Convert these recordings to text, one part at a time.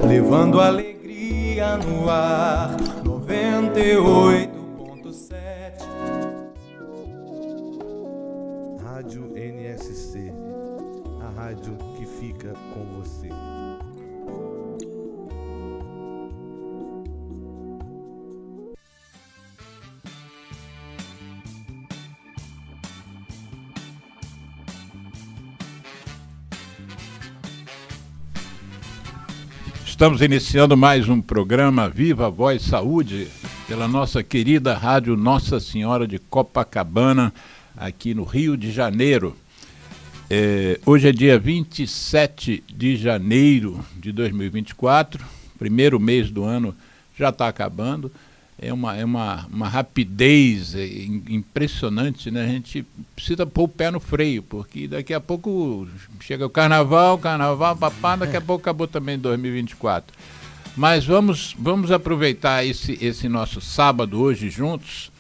levando alegria no ar. 98.7 Rádio NSC, a rádio que fica com você. Estamos iniciando mais um programa Viva Voz Saúde, pela nossa querida rádio Nossa Senhora de Copacabana, aqui no Rio de Janeiro. Hoje é dia 27 de janeiro de 2024, primeiro mês do ano já está acabando. É uma rapidez impressionante, né? A gente precisa pôr o pé no freio, porque daqui a pouco chega o carnaval, papá, daqui a pouco acabou também 2024. Mas vamos aproveitar esse nosso sábado hoje juntos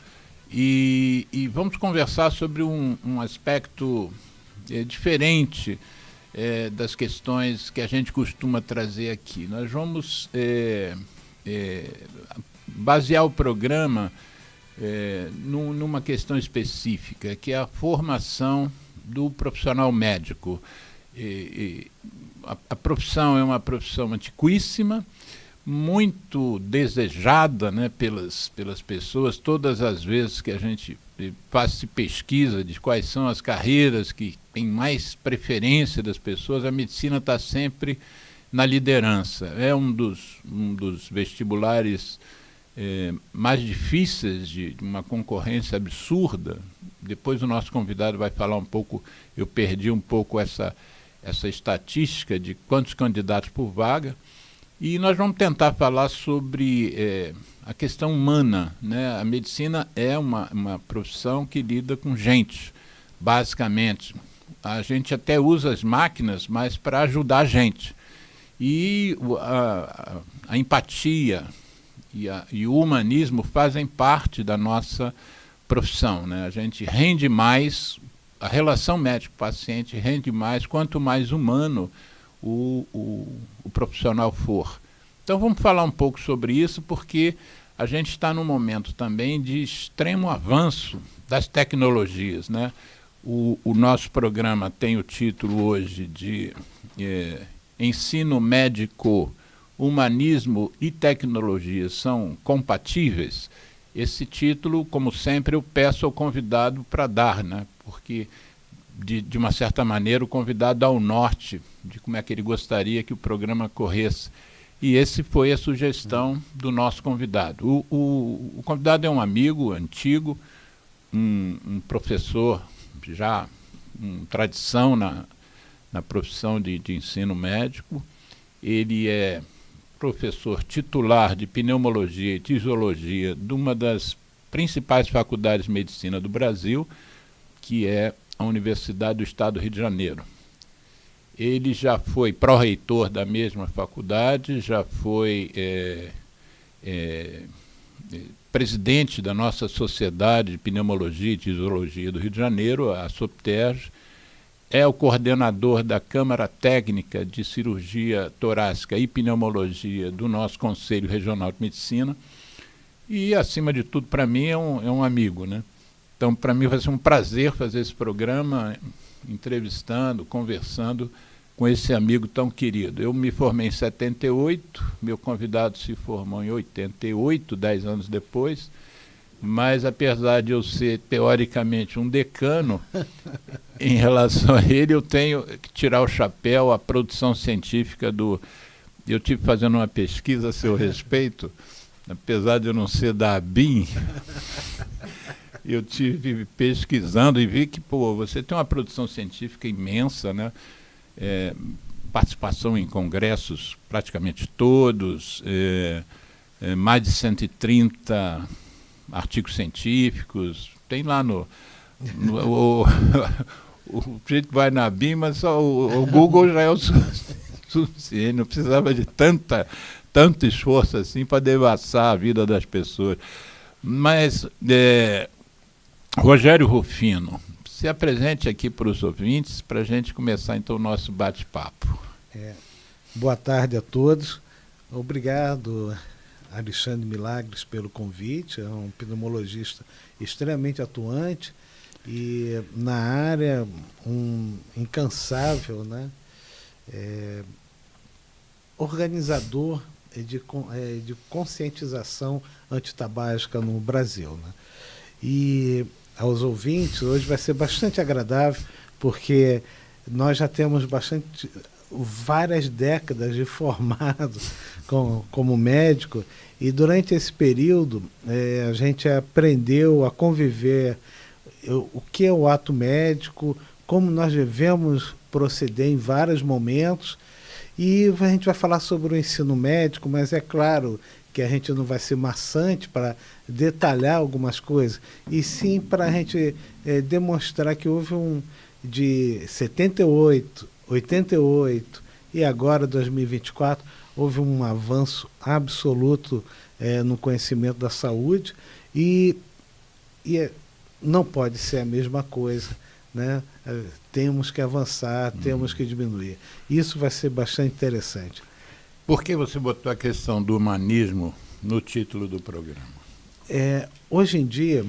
e vamos conversar sobre um aspecto diferente das questões que a gente costuma trazer aqui. Nós vamos basear o programa numa questão específica, que é a formação do profissional médico. A profissão é uma profissão antiquíssima, muito desejada, né, pelas pessoas. Todas as vezes que a gente faz pesquisa de quais são as carreiras que têm mais preferência das pessoas, a medicina está sempre na liderança. É um dos vestibulares mais difíceis, de uma concorrência absurda. Depois o nosso convidado vai falar um pouco, eu perdi um pouco essa estatística de quantos candidatos por vaga, e nós vamos tentar falar sobre a questão humana, né? A medicina é uma profissão que lida com gente, basicamente. A gente até usa as máquinas, mas para ajudar a gente. E a empatia e o humanismo fazem parte da nossa profissão, né? A gente rende mais, a relação médico-paciente rende mais, quanto mais humano o profissional for. Então vamos falar um pouco sobre isso, porque a gente está num momento também de extremo avanço das tecnologias, né? O nosso programa tem o título hoje de Ensino Médico, Humanismo e Tecnologia são compatíveis. Esse título, como sempre, eu peço ao convidado para dar, né? Porque, de uma certa maneira, o convidado dá o norte de como é que ele gostaria que o programa corresse. E esse foi a sugestão do nosso convidado. O convidado é um amigo antigo, um professor já com tradição na profissão de ensino médico. Ele é professor titular de pneumologia e tisiologia de uma das principais faculdades de medicina do Brasil, que é a Universidade do Estado do Rio de Janeiro. Ele já foi pró-reitor da mesma faculdade, já foi presidente da nossa Sociedade de Pneumologia e Tisiologia do Rio de Janeiro, a SOPTERJ, é o coordenador da Câmara Técnica de Cirurgia Torácica e Pneumologia do nosso Conselho Regional de Medicina e, acima de tudo, para mim é um amigo, né? Então, para mim vai ser um prazer fazer esse programa, entrevistando, conversando com esse amigo tão querido. Eu me formei em 78, meu convidado se formou em 88, 10 anos depois, mas apesar de eu ser teoricamente um decano, em relação a ele eu tenho que tirar o chapéu à produção científica eu tive fazendo uma pesquisa a seu respeito, apesar de eu não ser da ABIN, eu tive pesquisando e vi que, você tem uma produção científica imensa, né? Participação em congressos praticamente todos, mais de 130 artigos científicos, tem lá o jeito vai na BIM, mas só o Google já é o suficiente, não precisava de tanto esforço assim para devassar a vida das pessoas. Mas, Rogério Rufino, se apresente aqui para os ouvintes, para a gente começar então o nosso bate-papo. Boa tarde a todos. Obrigado, Alexandre Milagres, pelo convite. É um pneumologista extremamente atuante e na área um incansável, né? Organizador de conscientização antitabágica no Brasil, né? E aos ouvintes, hoje vai ser bastante agradável, porque nós já temos várias décadas de formado como médico, e durante esse período a gente aprendeu a conviver o que é o ato médico, como nós devemos proceder em vários momentos, e a gente vai falar sobre o ensino médico, mas é claro que a gente não vai ser maçante para detalhar algumas coisas, e sim para a gente demonstrar que houve de 78, 88 e agora 2024, houve um avanço absoluto no conhecimento da saúde e não pode ser a mesma coisa, né? Temos que avançar, temos que diminuir. Isso vai ser bastante interessante. Por que você botou a questão do humanismo no título do programa? Hoje em dia,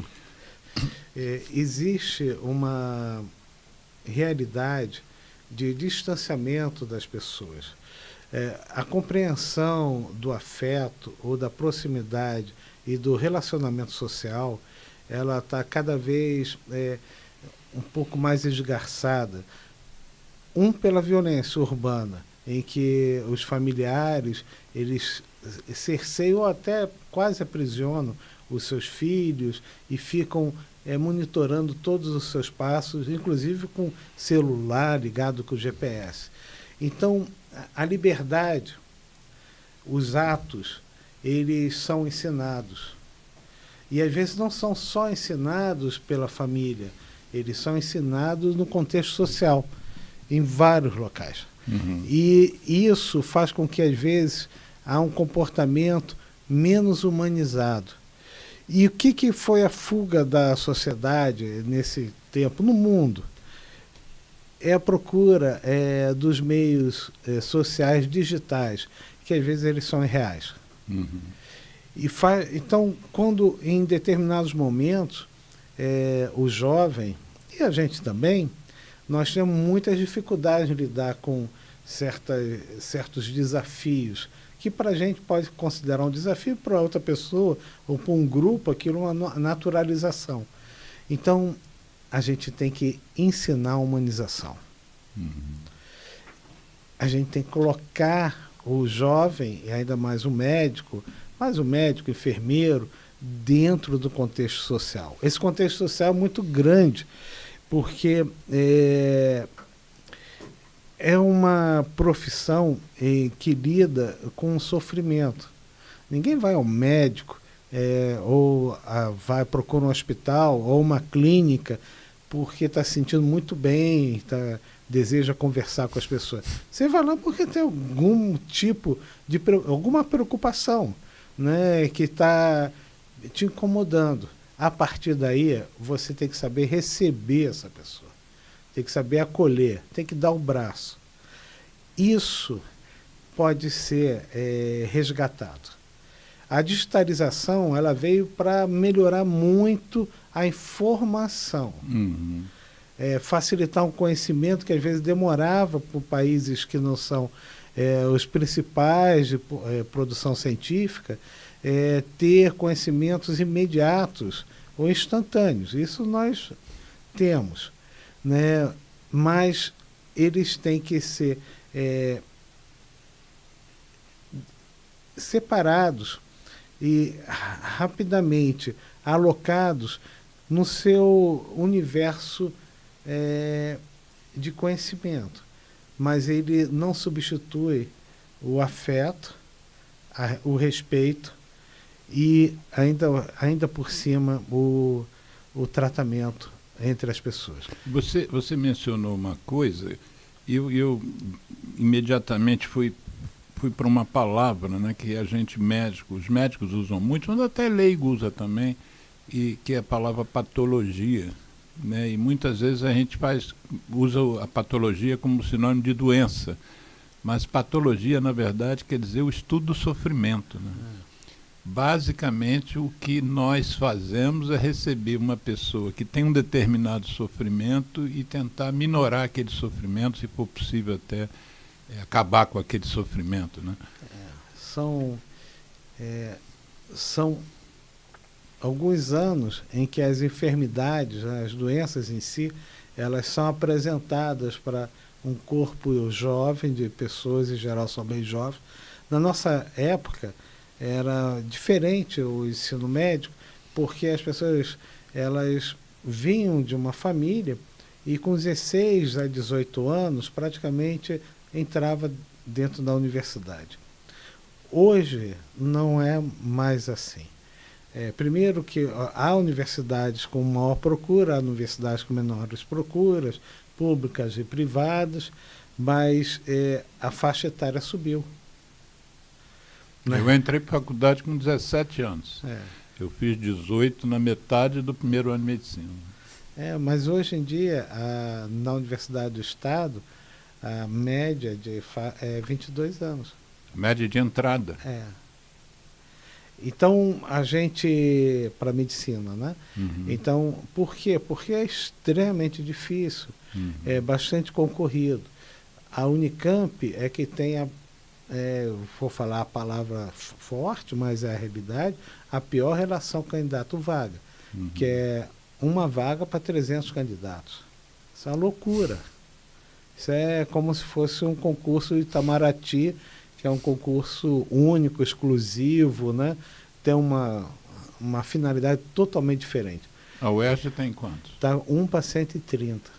existe uma realidade de distanciamento das pessoas. A compreensão do afeto ou da proximidade e do relacionamento social, ela está cada vez um pouco mais esgarçada. Pela violência urbana, em que os familiares eles cerceiam ou até quase aprisionam os seus filhos e ficam monitorando todos os seus passos, inclusive com celular ligado com o GPS. Então, a liberdade, os atos, eles são ensinados. E às vezes não são só ensinados pela família, eles são ensinados no contexto social, em vários locais. Uhum. E isso faz com que, às vezes, há um comportamento menos humanizado. E o que foi a fuga da sociedade nesse tempo, no mundo? É a procura dos meios sociais digitais, que às vezes eles são irreais. Uhum. Então, quando em determinados momentos, o jovem, e a gente também, nós temos muitas dificuldades de lidar com certos desafios, que para a gente pode considerar um desafio, para outra pessoa ou para um grupo aquilo é uma naturalização. Então, a gente tem que ensinar a humanização. Uhum. A gente tem que colocar o jovem, e ainda mais o médico, enfermeiro, dentro do contexto social. Esse contexto social é muito grande, porque é uma profissão que lida com o sofrimento. Ninguém vai ao médico ou procura um hospital ou uma clínica porque está se sentindo muito bem, deseja conversar com as pessoas. Você vai lá porque tem algum tipo de alguma preocupação, né, que está te incomodando. A partir daí, você tem que saber receber essa pessoa. Tem que saber acolher, tem que dar o braço. Isso pode ser resgatado. A digitalização ela veio para melhorar muito a informação, Uhum. facilitar um conhecimento que às vezes demorava por países que não são os principais de produção científica, ter conhecimentos imediatos ou instantâneos. Isso nós temos, né? Mas eles têm que ser separados e rapidamente alocados no seu universo de conhecimento. Mas ele não substitui o afeto, o respeito e ainda por cima o tratamento entre as pessoas. Você mencionou uma coisa e eu imediatamente fui para uma palavra, né, que os médicos usam muito, mas até leigo usa também, e que é a palavra patologia, né? E muitas vezes a gente usa a patologia como sinônimo de doença, Mas patologia, na verdade, quer dizer o estudo do sofrimento, né? Basicamente, o que nós fazemos é receber uma pessoa que tem um determinado sofrimento e tentar minorar aquele sofrimento, se for possível até acabar com aquele sofrimento, né? São alguns anos em que as enfermidades, as doenças em si, elas são apresentadas para um corpo jovem, de pessoas em geral são bem jovens. Na nossa época era diferente o ensino médico, porque as pessoas elas vinham de uma família e com 16 a 18 anos praticamente entrava dentro da universidade. Hoje não é mais assim. Primeiro que há universidades com maior procura, há universidades com menores procuras, públicas e privadas, mas a faixa etária subiu. Né? Eu entrei para a faculdade com 17 anos. Eu fiz 18 na metade do primeiro ano de medicina. Mas hoje em dia, na Universidade do Estado, a média é 22 anos. A média de entrada. Então, a gente, para a medicina, né? Uhum. Então, por quê? Porque é extremamente difícil, é bastante concorrido. A Unicamp é que tem vou falar a palavra forte, mas é a realidade, a pior relação candidato-vaga, que é uma vaga para 300 candidatos. Isso é uma loucura. Isso é como se fosse um concurso de Itamaraty, que é um concurso único, exclusivo, né? Tem uma finalidade totalmente diferente. A UERJ tem quantos? Está 1 para 130.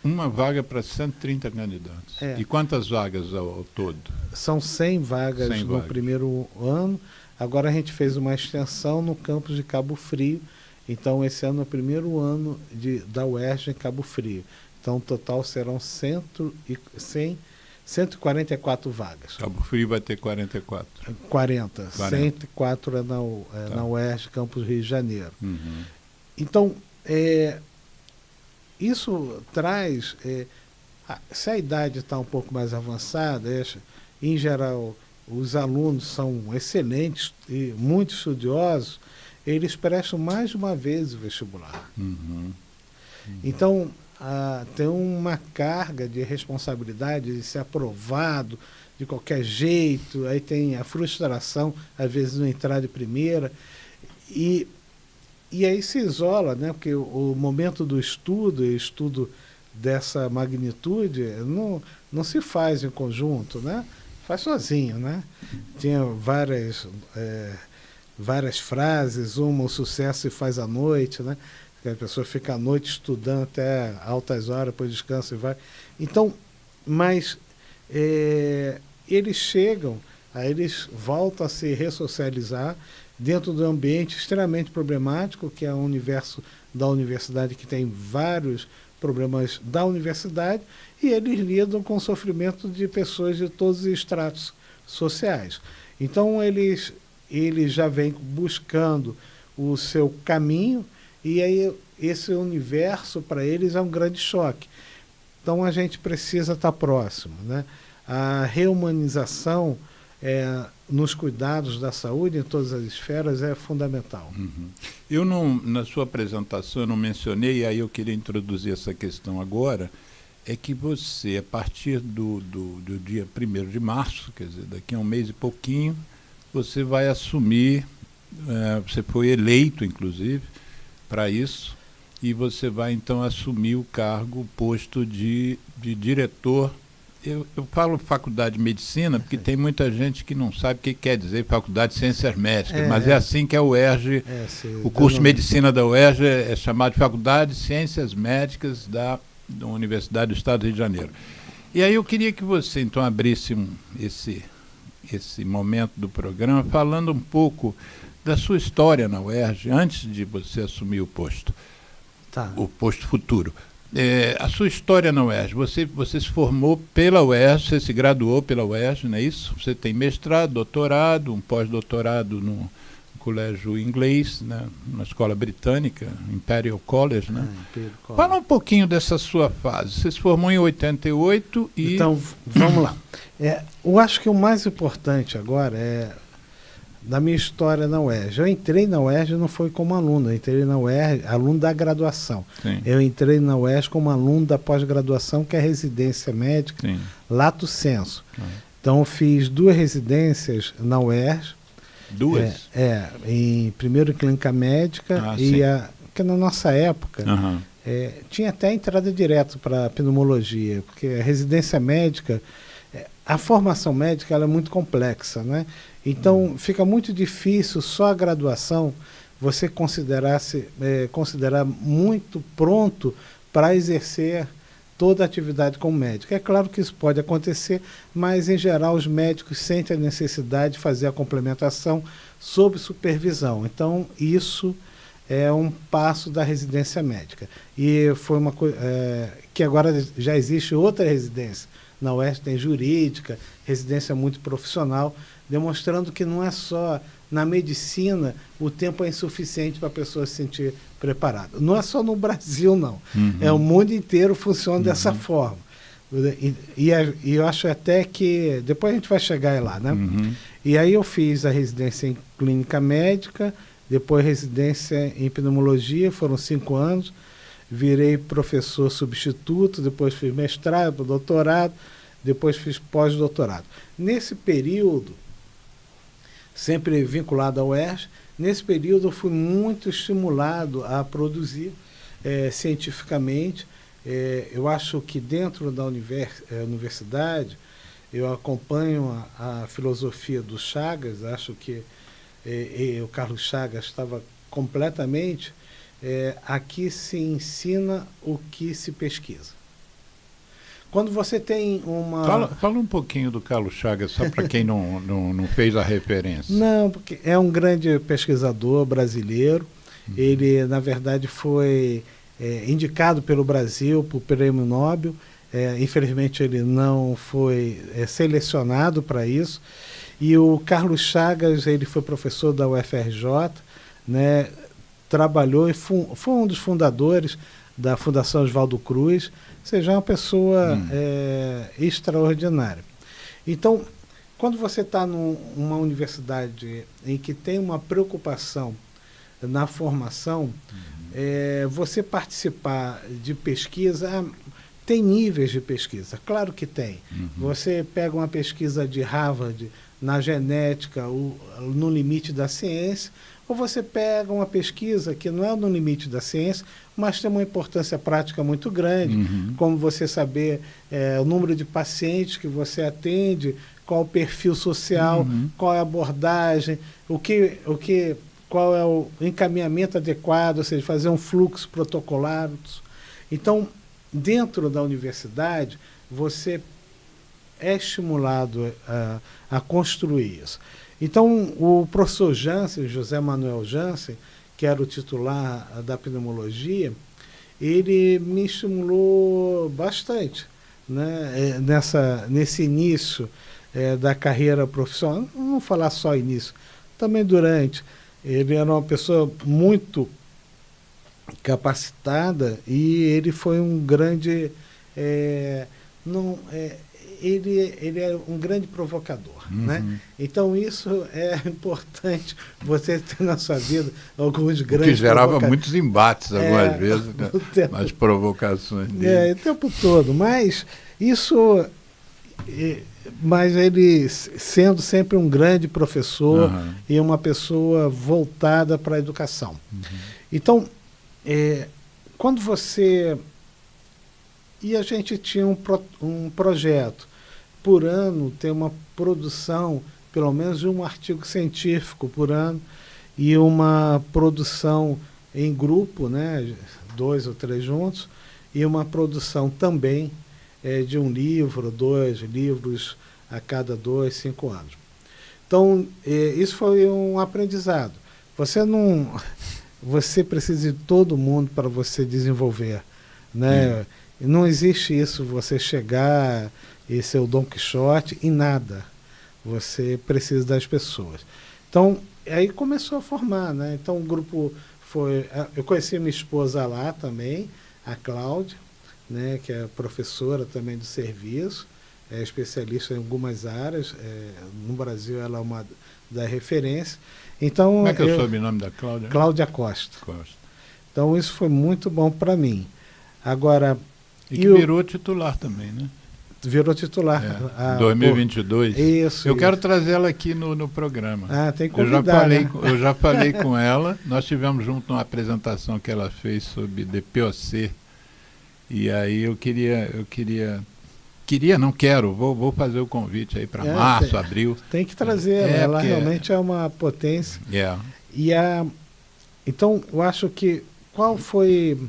Uma vaga para 130 candidatos. E quantas vagas ao todo? São 100 vagas 100 no vagas. primeiro ano. Agora a gente fez uma extensão no campus de Cabo Frio. Então, esse ano é o primeiro ano da UERJ em Cabo Frio. Então, o total serão 144 vagas. Cabo Frio vai ter 44. 40. 104 é na UERJ, campus Rio de Janeiro. Uhum. Então, isso traz... se a idade está um pouco mais avançada, em geral, os alunos são excelentes e muito estudiosos, eles prestam mais de uma vez o vestibular. Então, tem uma carga de responsabilidade de ser aprovado de qualquer jeito, aí tem a frustração, às vezes, não entrar de primeira, e aí se isola, né? Porque o momento do estudo dessa magnitude não se faz em conjunto, né? Faz sozinho, né? Tinha várias frases, o sucesso se faz à noite, né? Que a pessoa fica à noite estudando até altas horas, depois descansa e vai. Então, mas eles chegam, aí eles voltam a se ressocializar dentro de um ambiente extremamente problemático, que é o universo da universidade, que tem vários problemas da universidade, e eles lidam com o sofrimento de pessoas de todos os estratos sociais. Então, eles já vêm buscando o seu caminho, e aí esse universo para eles é um grande choque. Então, a gente precisa estar próximo, né? A reumanização nos cuidados da saúde, em todas as esferas, é fundamental. Eu na sua apresentação, eu não mencionei, e aí eu queria introduzir essa questão agora, é que você, a partir do dia 1º de março, quer dizer, daqui a um mês e pouquinho, você vai assumir, você foi eleito, inclusive, para isso, e você vai, então, assumir o posto de diretor. Eu falo faculdade de medicina porque tem muita gente que não sabe o que quer dizer faculdade de ciências médicas, mas é assim que a UERJ, o curso de medicina da UERJ é chamado de faculdade de ciências médicas da Universidade do Estado do Rio de Janeiro. E aí eu queria que você, então, abrisse esse momento do programa falando um pouco da sua história na UERJ, antes de você assumir o posto, o posto futuro. A sua história na UERJ, você se formou pela UERJ, você se graduou pela UERJ, não é isso? Você tem mestrado, doutorado, um pós-doutorado no colégio inglês, né, uma escola britânica, Imperial College, né? Imperial College. Fala um pouquinho dessa sua fase. Você se formou em 88 e... Então, vamos lá. Eu acho que o mais importante agora é da minha história na UERJ. Eu entrei na UERJ não foi como aluno, eu entrei na UERJ, aluno da graduação. Sim. Eu entrei na UERJ como aluno da pós-graduação, que é residência médica, Sim. lato sensu. Então, eu fiz 2 residências na UERJ. 2? Primeiro em clínica médica que na nossa época tinha até entrada direta para pneumologia, porque a residência médica, a formação médica ela é muito complexa, né? Então fica muito difícil só a graduação você considerar muito pronto para exercer toda a atividade como médico. É claro que isso pode acontecer, mas em geral os médicos sentem a necessidade de fazer a complementação sob supervisão. Então isso é um passo da residência médica. E foi uma coisa que agora já existe outra residência. Na UERJ tem jurídica, residência muito profissional, demonstrando que não é só na medicina o tempo é insuficiente para a pessoa se sentir preparada. Não é só no Brasil, não. O mundo inteiro funciona dessa forma. E eu acho até que... Depois a gente vai chegar lá, né? E aí eu fiz a residência em clínica médica, depois residência em pneumologia, foram 5 anos. Virei professor substituto, depois fiz mestrado, doutorado, depois fiz pós-doutorado. Nesse período, sempre vinculado ao UERJ, nesse período eu fui muito estimulado a produzir cientificamente. Eu acho que dentro da universidade, eu acompanho a filosofia do Chagas, acho que o Carlos Chagas estava completamente... aqui se ensina o que se pesquisa. Quando você tem uma... Fala um pouquinho do Carlos Chagas, só para quem não fez a referência. Não, porque é um grande pesquisador brasileiro. Ele, na verdade, foi indicado pelo Brasil para o Prêmio Nobel. Infelizmente, ele não foi selecionado para isso. E o Carlos Chagas, ele foi professor da UFRJ, né? Trabalhou e foi um dos fundadores da Fundação Oswaldo Cruz, ou seja, é uma pessoa extraordinária. Então, quando você está numa universidade em que tem uma preocupação na formação, você participar de pesquisa, tem níveis de pesquisa, claro que tem. Você pega uma pesquisa de Harvard na genética, no limite da ciência, ou você pega uma pesquisa que não é no limite da ciência, mas tem uma importância prática muito grande, como você saber o número de pacientes que você atende, qual o perfil social, qual é a abordagem, qual é o encaminhamento adequado, ou seja, fazer um fluxo protocolar. Então, dentro da universidade, você é estimulado a construir isso. Então, o professor Jansen, José Manuel Jansen, que era o titular da pneumologia, ele me estimulou bastante, né, nesse início da carreira profissional. Não vou falar só início, também durante. Ele era uma pessoa muito capacitada e ele foi um grande... Ele é um grande provocador, né? Então isso é importante você ter na sua vida alguns grandes... Que gerava muitos embates algumas vezes, né? As provocações dele. O tempo todo, mas isso... Mas ele sendo sempre um grande professor e uma pessoa voltada para a educação. Então, quando você... E a gente tinha um projeto, por ano, ter uma produção, pelo menos de um artigo científico por ano, e uma produção em grupo, né, 2 ou 3 juntos, e uma produção também de um livro, 2 livros a cada 2, 5 anos. Então, isso foi um aprendizado. Você precisa de todo mundo para você desenvolver, né? Não existe isso, você chegar e ser o Dom Quixote em nada. Você precisa das pessoas. Então, aí começou a formar, né? Então o grupo foi... Eu conheci minha esposa lá também, a Cláudia, né? Que é professora também do serviço, é especialista em algumas áreas. No Brasil ela é uma da referência. Então, Como é que é o sobrenome da Cláudia? Cláudia Costa. Costa. Então isso foi muito bom para mim. Agora... E que virou titular também, né? Virou titular. Em 2022. Isso. Eu quero trazer ela aqui no programa. Tem que convidar, eu já falei com ela. Nós tivemos junto uma apresentação que ela fez sobre DPOC. E aí eu não quero, vou fazer o convite aí para março, abril. Tem que trazer ela realmente é uma potência. Então, eu acho que qual foi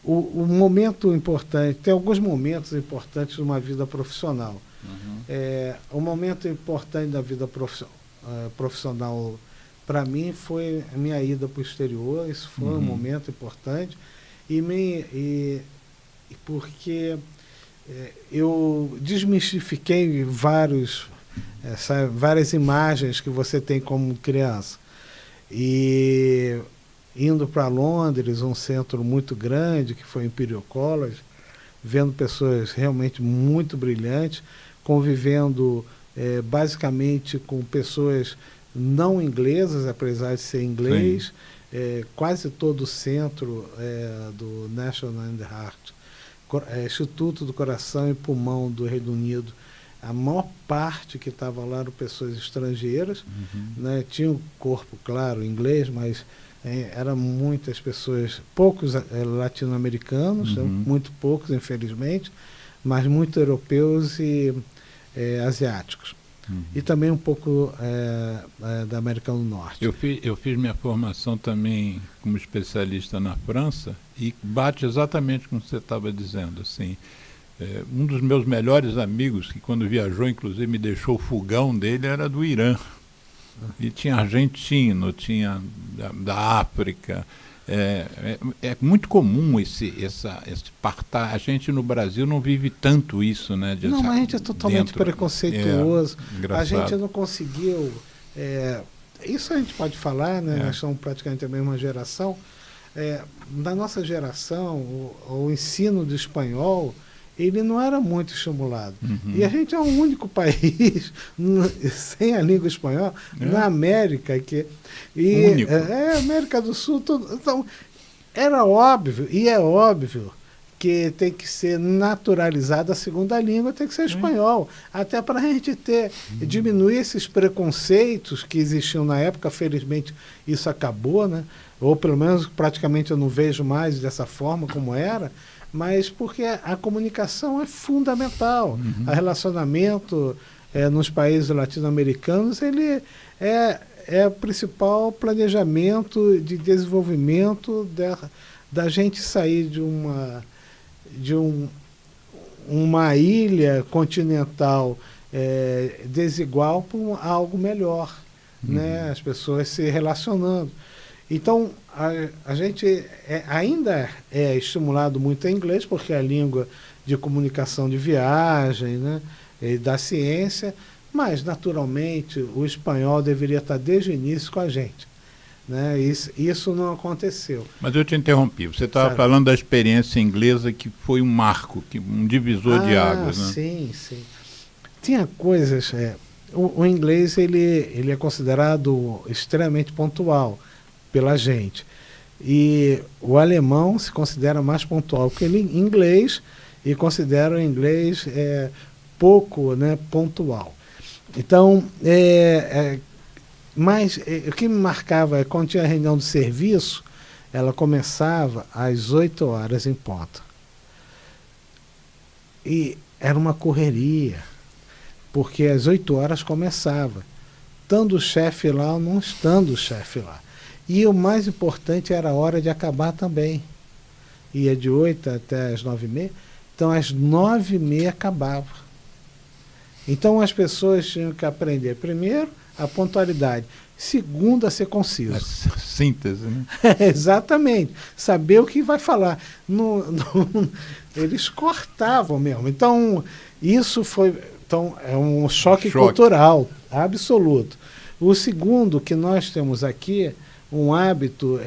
o momento importante? Tem alguns momentos importantes numa vida profissional. O momento importante da vida profissional para mim foi a minha ida para o exterior. Isso foi um momento importante. Porque eu desmistifiquei várias imagens que você tem como criança. E indo para Londres, um centro muito grande, que foi o Imperial College, vendo pessoas realmente muito brilhantes, convivendo basicamente com pessoas não inglesas, apesar de ser inglês. Quase todo o centro do National and Heart, Instituto do Coração e Pulmão do Reino Unido, a maior parte que estava lá eram pessoas estrangeiras, né? Tinha um corpo, claro, inglês, mas eram muitas pessoas, poucos latino-americanos, muito poucos, infelizmente, mas muitos europeus e asiáticos. E também um pouco da América do Norte. Eu fiz minha formação também como especialista na França e bate exatamente como você estava dizendo. Assim, um dos meus melhores amigos, que quando viajou, inclusive, me deixou o fogão dele, era do Irã. E tinha argentino, tinha da África. É muito comum esse partar. A gente no Brasil não vive tanto isso, né? Não, mas a gente é totalmente preconceituoso. A gente não conseguiu... isso a gente pode falar, né? Nós somos praticamente a mesma geração. Na nossa geração, o ensino do espanhol, ele não era muito estimulado. E a gente é o único país sem a língua espanhola na América. Único. América do Sul. Então, era óbvio, e é óbvio, que tem que ser naturalizada a segunda língua, tem que ser espanhol. Até para a gente diminuir esses preconceitos que existiam na época. Felizmente, isso acabou, né? Ou pelo menos praticamente eu não vejo mais dessa forma como era. Mas porque a comunicação é fundamental. O relacionamento nos países latino-americanos, ele é o principal planejamento de desenvolvimento da gente sair de uma ilha continental desigual para algo melhor, né? As pessoas se relacionando. Então, a gente ainda é estimulado muito em inglês, porque é a língua de comunicação de viagem, né, e da ciência, mas, naturalmente, o espanhol deveria estar desde o início com a gente. Né? Isso não aconteceu. Mas eu te interrompi. Você estava falando da experiência inglesa, que foi um marco, um divisor de águas. Né? Sim, sim. Tinha coisas... O inglês ele é considerado extremamente pontual pela gente. E o alemão se considera mais pontual que o inglês, e considera o inglês pouco, né, pontual. Então, mas o que me marcava é quando tinha a reunião do serviço, ela começava às 8 horas em ponto. E era uma correria, porque às 8 horas começava, estando o chefe lá ou não estando o chefe lá. E o mais importante era a hora de acabar também. Ia de 8 até as 9h30, então às 9h30 acabava. Então as pessoas tinham que aprender, primeiro, a pontualidade, segundo, a ser conciso. A síntese, né? Exatamente. Saber o que vai falar. Eles cortavam mesmo. Então, isso foi... Então, é um choque cultural absoluto. O segundo, que nós temos aqui, um hábito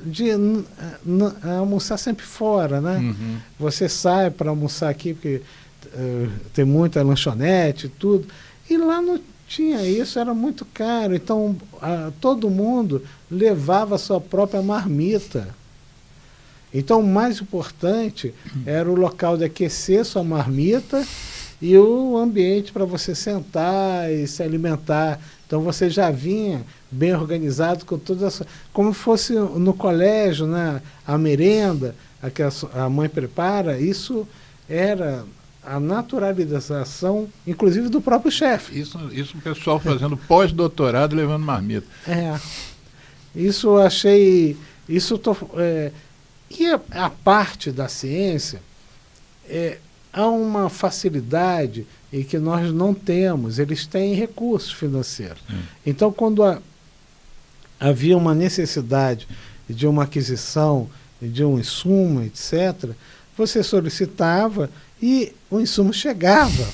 de almoçar sempre fora, né? Uhum. Você sai para almoçar aqui, porque tem muita lanchonete e tudo, e lá não tinha isso, era muito caro. Então, todo mundo levava a sua própria marmita. Então, o mais importante era o local de aquecer sua marmita e o ambiente para você sentar e se alimentar. Então, você já vinha bem organizado com toda essa... Como fosse no colégio, né? A merenda, a que a mãe prepara, isso era a naturalização, inclusive do próprio chefe. Isso o pessoal fazendo pós-doutorado levando marmita. Isso eu achei... E a parte da ciência, há uma facilidade em que nós não temos, eles têm recursos financeiros. Então, quando havia uma necessidade de uma aquisição de um insumo, etc., você solicitava e o insumo chegava.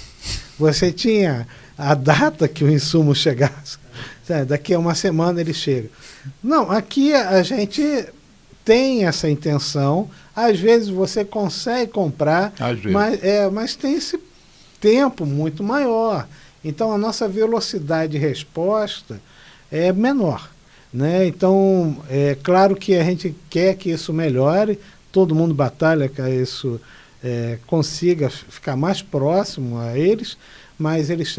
Você tinha a data que o insumo chegasse. Daqui a uma semana ele chega. Não, aqui a gente tem essa intenção, às vezes você consegue comprar, mas tem esse tempo muito maior. Então a nossa velocidade de resposta é menor, né? Então, é claro que a gente quer que isso melhore, todo mundo batalha que isso consiga ficar mais próximo a eles, mas eles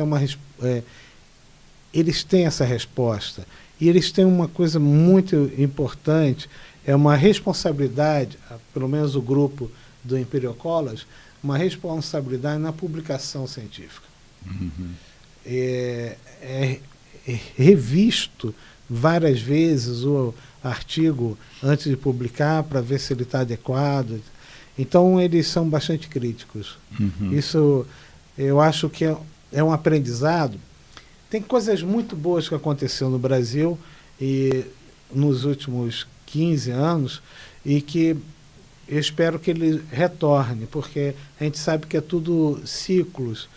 têm essa resposta. E eles têm uma coisa muito importante, é uma responsabilidade, pelo menos o grupo do Imperial College, uma responsabilidade na publicação científica. Uhum. É revisto várias vezes o artigo antes de publicar para ver se ele está adequado. Então, eles são bastante críticos. Uhum. Isso, eu acho que é um aprendizado. Tem coisas muito boas que aconteceram no Brasil e nos últimos 15 anos e que eu espero que ele retorne, porque a gente sabe que é tudo ciclos.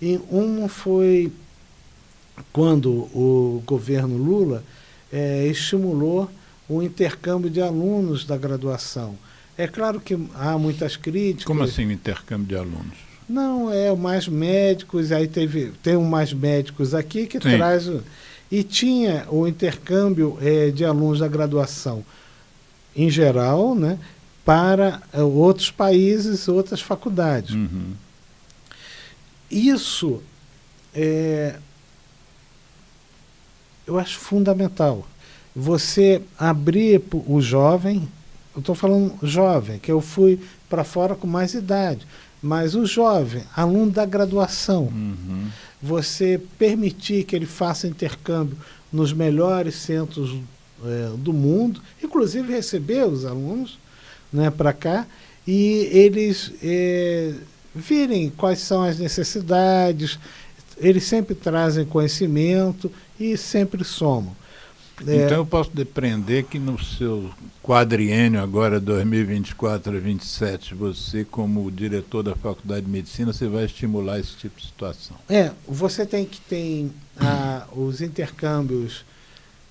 E um foi quando o governo Lula estimulou o intercâmbio de alunos da graduação. É claro que há muitas críticas. Como assim o intercâmbio de alunos? Não, mais médicos, aí tem mais médicos aqui que Sim. traz... E tinha o intercâmbio de alunos da graduação, em geral, né, para outros países, outras faculdades. Uhum. Isso eu acho fundamental. Você abrir o jovem, eu estou falando jovem, que eu fui para fora com mais idade, mas o jovem, aluno da graduação, Uhum. você permitir que ele faça intercâmbio nos melhores centros do mundo, inclusive receber os alunos, né, para cá, e eles virem quais são as necessidades, eles sempre trazem conhecimento e sempre somam. Então eu posso depreender que no seu quadriênio agora 2024 a 2027, você como diretor da Faculdade de Medicina, você vai estimular esse tipo de situação. Você tem que ter os intercâmbios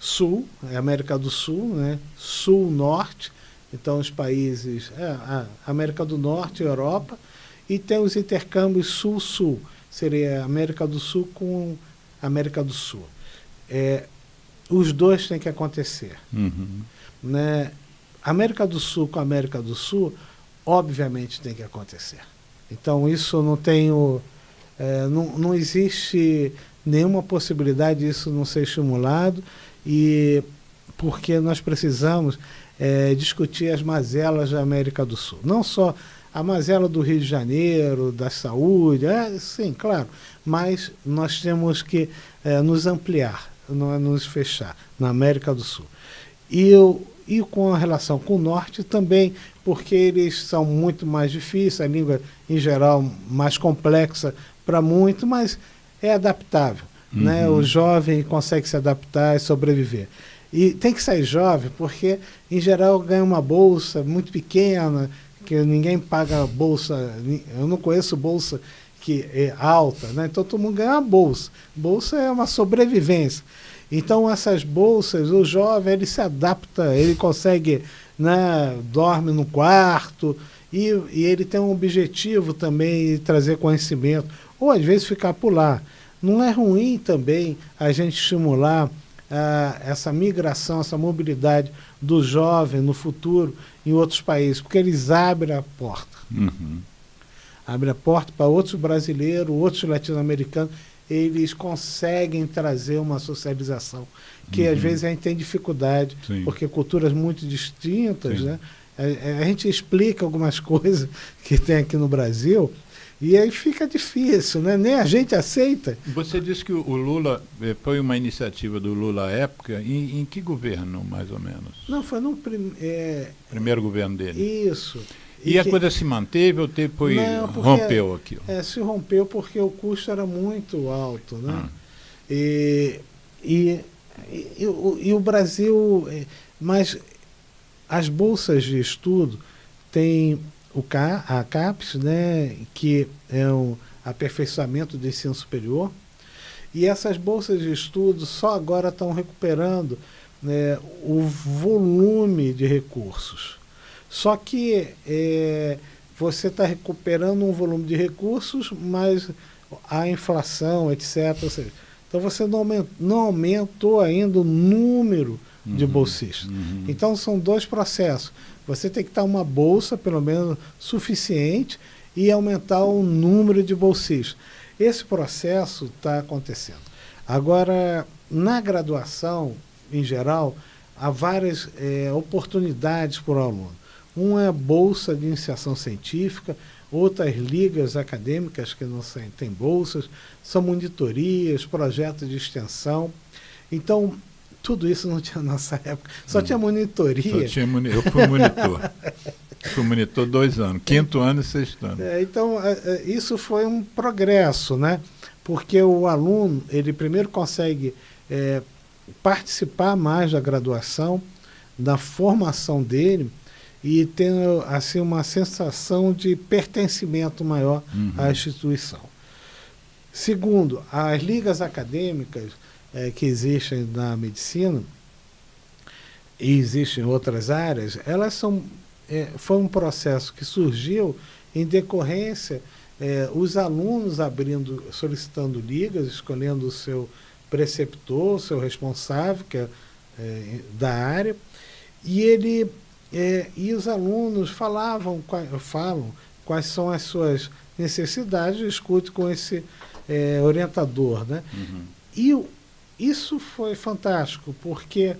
Sul, América do Sul, né? Sul-Norte, então os países, América do Norte e Europa, e tem os intercâmbios Sul-Sul, seria América do Sul com América do Sul. Os dois têm que acontecer. Uhum. Né? América do Sul com América do Sul, obviamente tem que acontecer. Então isso não tenho, não existe nenhuma possibilidade disso não ser estimulado, e porque nós precisamos discutir as mazelas da América do Sul. Não só a mazela do Rio de Janeiro, da saúde, sim, claro, mas nós temos que nos ampliar, não é nos fechar, na América do Sul. E com a relação com o Norte também, porque eles são muito mais difíceis, a língua, em geral, mais complexa para muito, mas é adaptável. Uhum. Né? O jovem consegue se adaptar e sobreviver. E tem que sair jovem, porque, em geral, ganha uma bolsa muito pequena, que ninguém paga bolsa, eu não conheço bolsa que é alta, né? Então todo mundo ganha uma bolsa. Bolsa é uma sobrevivência. Então essas bolsas, o jovem ele se adapta, ele consegue, né, dorme no quarto e ele tem um objetivo também de trazer conhecimento, ou às vezes ficar por lá. Não é ruim também a gente estimular essa migração, essa mobilidade do jovem no futuro em outros países, porque eles abrem a porta. Uhum. Abre a porta para outros brasileiros, outros latino-americanos, eles conseguem trazer uma socialização, que às vezes a gente tem dificuldade, Sim. porque culturas muito distintas, Sim. né? A gente explica algumas coisas que tem aqui no Brasil, e aí fica difícil, né? Nem a gente aceita. Você disse que o Lula, foi uma iniciativa do Lula à época, em que governo, mais ou menos? Não, foi no Primeiro governo dele. isso. E a coisa se manteve ou Não, porque rompeu aquilo? se rompeu porque o custo era muito alto, né? Ah. E o Brasil... Mas as bolsas de estudo tem a CAPES, né, que é o aperfeiçoamento do ensino superior, e essas bolsas de estudo só agora estão recuperando, né, o volume de recursos. Só que você está recuperando um volume de recursos, mas a inflação, etc. Ou seja, então você não aumentou ainda o número de bolsistas. Então são dois processos. Você tem que estar uma bolsa, pelo menos, suficiente e aumentar o número de bolsistas. Esse processo está acontecendo. Agora, na graduação, em geral, há várias oportunidades para o aluno. Uma é a bolsa de iniciação científica, outras ligas acadêmicas que não têm bolsas, são monitorias, projetos de extensão. Então, tudo isso não tinha na nossa época, só tinha monitoria. Eu fui monitor. Fui monitor 2 anos, 5º ano e 6º ano. Então, isso foi um progresso, né? Porque o aluno, ele primeiro consegue participar mais da graduação, da formação dele, e ter assim, uma sensação de pertencimento maior à instituição. Segundo, as ligas acadêmicas que existem na medicina, e existem em outras áreas, elas foi um processo que surgiu em decorrência, os alunos solicitando ligas, escolhendo o seu preceptor, o seu responsável, que é da área, e os alunos falam quais são as suas necessidades, discute com esse orientador, né? E isso foi fantástico, porque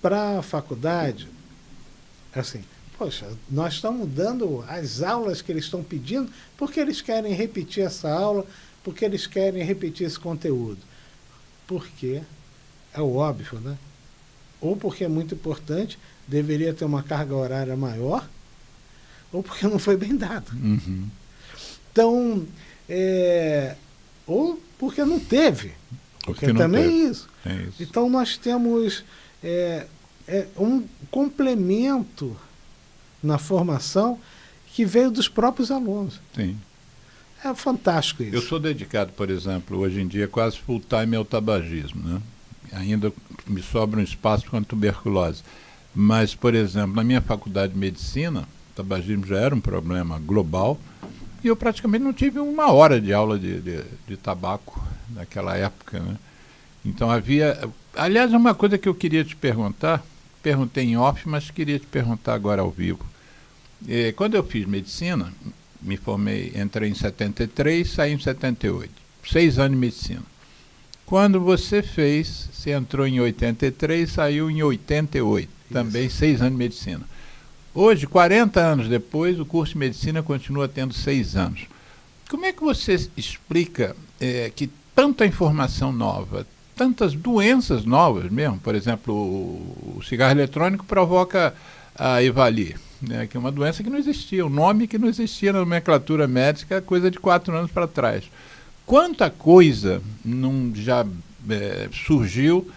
para a faculdade, assim, poxa, nós estamos dando as aulas que eles estão pedindo porque eles querem repetir essa aula, porque eles querem repetir esse conteúdo. Porque é o óbvio, né? Ou porque é muito importante, deveria ter uma carga horária maior, ou porque não foi bem dado. Então, ou porque não teve. Porque também é isso. Então, nós temos um complemento na formação que veio dos próprios alunos. Sim. É fantástico isso. Eu sou dedicado, por exemplo, hoje em dia, quase full-time ao tabagismo, né? Ainda me sobra um espaço com a tuberculose. Mas, por exemplo, na minha faculdade de medicina, o tabagismo já era um problema global, e eu praticamente não tive 1 hora de aula de tabaco naquela época, né? Então havia... Aliás, uma coisa que eu queria te perguntar, perguntei em off, mas queria te perguntar agora ao vivo. Quando eu fiz medicina, me formei, entrei em 73, saí em 78. 6 anos de medicina. Quando você entrou em 83, saiu em 88. Isso. Também 6 anos de medicina. Hoje, 40 anos depois, o curso de medicina continua tendo 6 anos. Como é que você explica que tanta informação nova, tantas doenças novas mesmo, por exemplo, o cigarro eletrônico provoca a EVALI, né, que é uma doença que não existia, um nome que não existia na nomenclatura médica, coisa de 4 anos para trás. Quanta coisa não já surgiu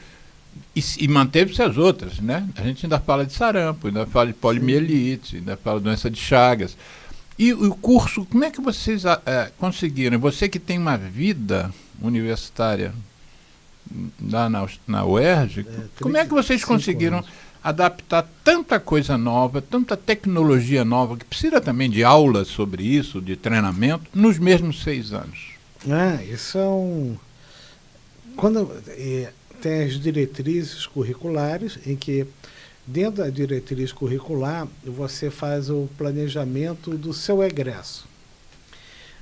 e manteve-se as outras, né? A gente ainda fala de sarampo, ainda fala de poliomielite, ainda fala de doença de Chagas. E o curso, como é que vocês conseguiram? Você que tem uma vida universitária lá na UERJ, como é que vocês conseguiram adaptar tanta coisa nova, tanta tecnologia nova, que precisa também de aulas sobre isso, de treinamento, nos mesmos 6 anos? Isso é Quando tem as diretrizes curriculares, em que dentro da diretriz curricular você faz o planejamento do seu egresso.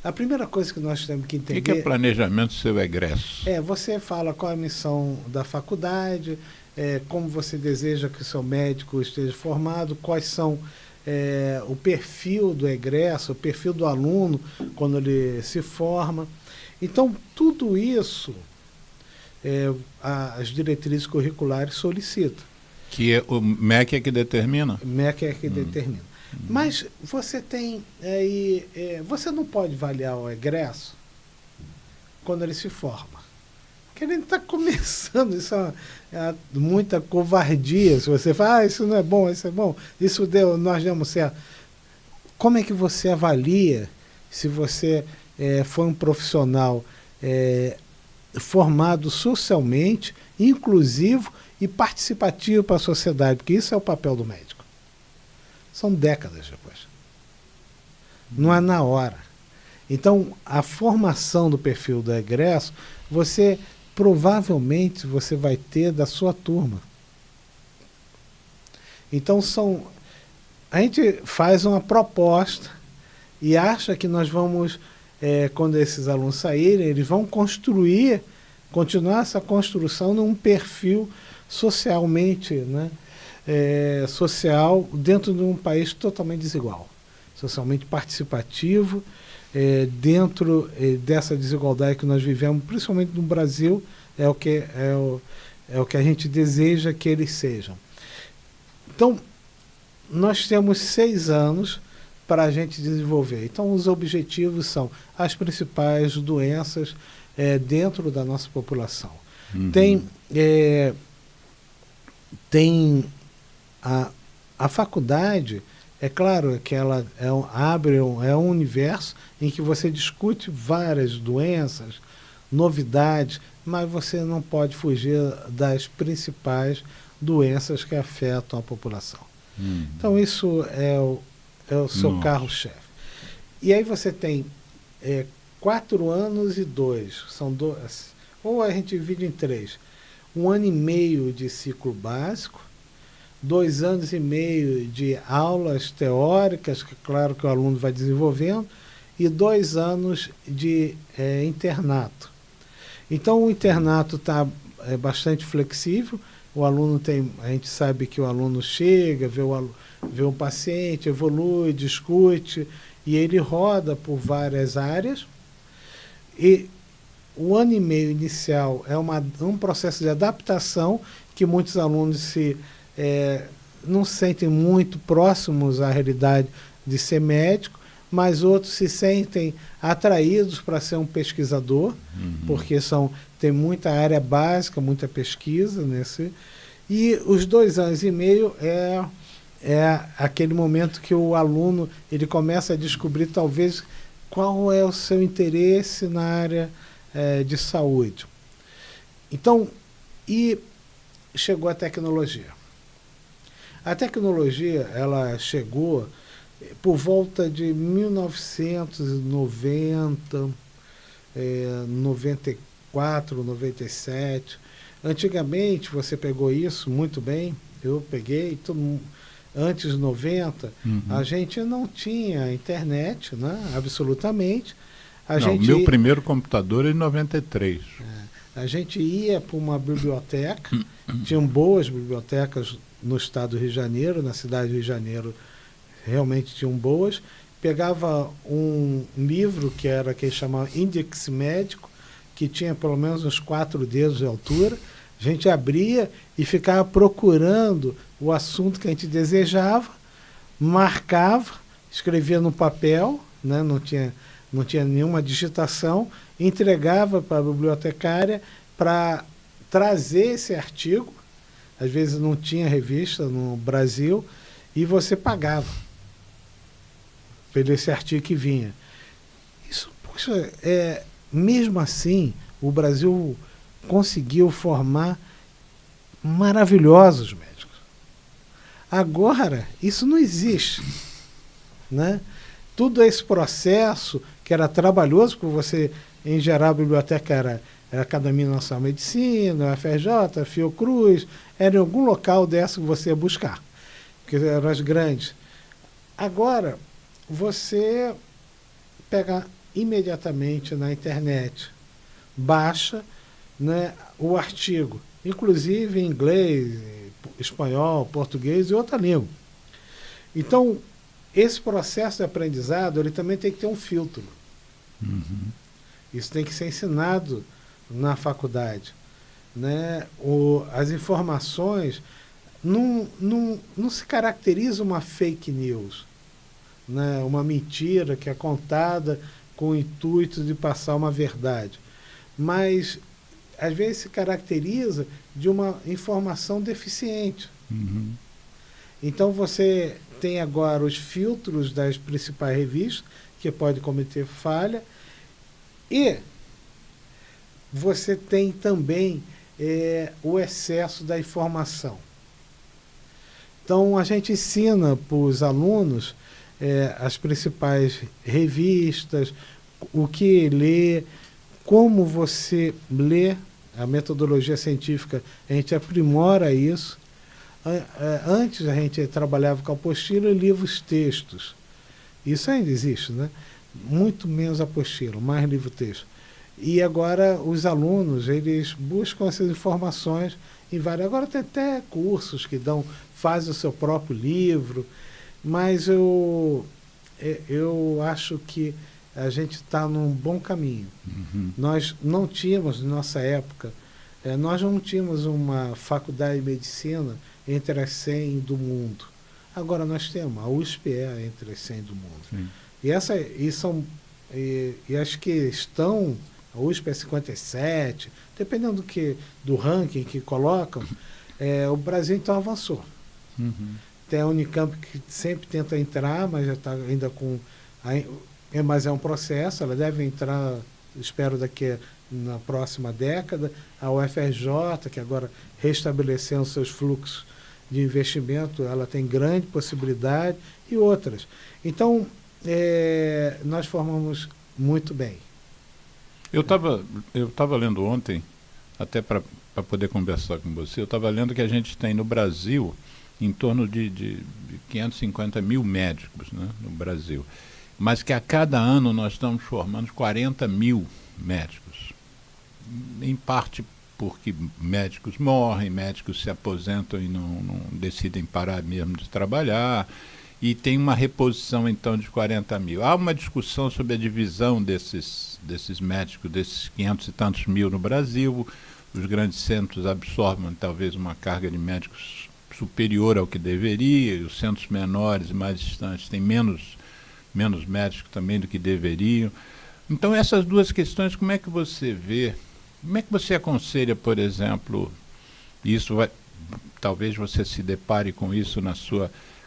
A primeira coisa que nós temos que entender... O que é planejamento do seu egresso? Você fala qual é a missão da faculdade, como você deseja que o seu médico esteja formado, quais são o perfil do egresso, o perfil do aluno quando ele se forma. Então, tudo isso as diretrizes curriculares solicitam. Que o MEC é que determina? O MEC é que determina. Mas você tem aí... você não pode avaliar o egresso quando ele se forma. Porque ele está começando, isso é muita covardia. Se você fala, isso não é bom, isso é bom, nós demos certo. Como é que você avalia se você foi um profissional formado socialmente, inclusivo e participativo para a sociedade? Porque isso é o papel do médico. São décadas depois. Não é na hora. Então, a formação do perfil do egresso, provavelmente você vai ter da sua turma. Então, a gente faz uma proposta e acha que nós vamos, quando esses alunos saírem, eles vão continuar essa construção num perfil socialmente, social, dentro de um país totalmente desigual, socialmente participativo, dentro dessa desigualdade que nós vivemos, principalmente no Brasil, é o que a gente deseja que eles sejam. Então, nós temos 6 anos para a gente desenvolver. Então, os objetivos são as principais doenças dentro da nossa população. Uhum. Tem a faculdade, é claro que ela abre um universo em que você discute várias doenças, novidades, mas você não pode fugir das principais doenças que afetam a população. Então, isso é o seu carro-chefe. E aí você tem 4 anos e 2. São 2, ou a gente divide em 3. 1 ano e meio de ciclo básico, 2 anos e meio de aulas teóricas, que claro que o aluno vai desenvolvendo, e 2 anos de internato. Então, o internato está bastante flexível. O aluno a gente sabe que o aluno chega, vê o paciente, evolui, discute, e ele roda por várias áreas. E o ano e meio inicial é um processo de adaptação que muitos alunos não se sentem muito próximos à realidade de ser médico, mas outros se sentem atraídos para ser um pesquisador, porque tem muita área básica, muita pesquisa nesse. E os 2 anos e meio é aquele momento que o aluno ele começa a descobrir talvez qual é o seu interesse na área de saúde. Então, e chegou a tecnologia. A tecnologia ela chegou por volta de 1990, 94, 97. Antigamente, você pegou isso muito bem, eu peguei, antes de 90, a gente não tinha internet, absolutamente. Meu primeiro computador é em 93. A gente ia para uma biblioteca, tinham boas bibliotecas no estado do Rio de Janeiro, na cidade do Rio de Janeiro, realmente tinham boas. Pegava um livro que eles chamavam Índex Médico, que tinha pelo menos uns 4 dedos de altura. A gente abria e ficava procurando o assunto que a gente desejava, marcava, escrevia no papel, não tinha nenhuma digitação, entregava para a bibliotecária para trazer esse artigo. Às vezes não tinha revista no Brasil, e você pagava pelo esse artigo que vinha. Isso, puxa, mesmo assim, o Brasil conseguiu formar maravilhosos médicos. Agora, isso não existe, né? Tudo esse processo que era trabalhoso, porque você, em geral, a biblioteca era a Academia Nacional de Medicina, a FRJ, a Fiocruz, era em algum local dessa que você ia buscar, porque eram as grandes. Agora, você pega imediatamente na internet, baixa, né, o artigo, inclusive em inglês, espanhol, português e outra língua. Então, esse processo de aprendizado, ele também tem que ter um filtro. Uhum. Isso tem que ser ensinado na faculdade, né? As informações não se caracteriza uma fake news, né? Uma mentira que é contada com o intuito de passar uma verdade. Mas, às vezes, se caracteriza de uma informação deficiente. Uhum. Então, você tem agora os filtros das principais revistas, que pode cometer falha, e você tem também o excesso da informação. Então, a gente ensina para os alunos as principais revistas, o que ler, como você lê, a metodologia científica, a gente aprimora isso. Antes a gente trabalhava com apostila e livros-textos. Isso ainda existe, né? Muito menos apostila, mais livro-texto. E agora os alunos, eles buscam essas informações em várias... Agora tem até cursos que fazem o seu próprio livro, mas eu acho que a gente está num bom caminho. Uhum. Nós não tínhamos, na nossa época, nós não tínhamos uma faculdade de medicina entre as 100 do mundo. Agora nós temos, a USP é entre as 100 do mundo. Sim. E acho que estão, a USP é 57, dependendo do ranking que colocam, o Brasil então avançou. Uhum. Tem a Unicamp que sempre tenta entrar, mas já está ainda com... Mas é um processo, ela deve entrar, espero na próxima década. A UFRJ, que agora restabelecendo seus fluxos de investimento, ela tem grande possibilidade, e outras. Então, nós formamos muito bem. Eu estava lendo ontem, até para poder conversar com você, eu estava lendo que a gente tem no Brasil em torno de 550 mil médicos, né, no Brasil, mas que a cada ano nós estamos formando 40 mil médicos, em parte porque médicos morrem, médicos se aposentam e não decidem parar mesmo de trabalhar, e tem uma reposição então de 40 mil. Há uma discussão sobre a divisão desses médicos, desses 500 e tantos mil no Brasil. Os grandes centros absorvem talvez uma carga de médicos superior ao que deveria, e os centros menores e mais distantes têm menos médicos também do que deveriam. Então, essas duas questões, como é que você vê, como é que você aconselha, por exemplo, talvez você se depare com isso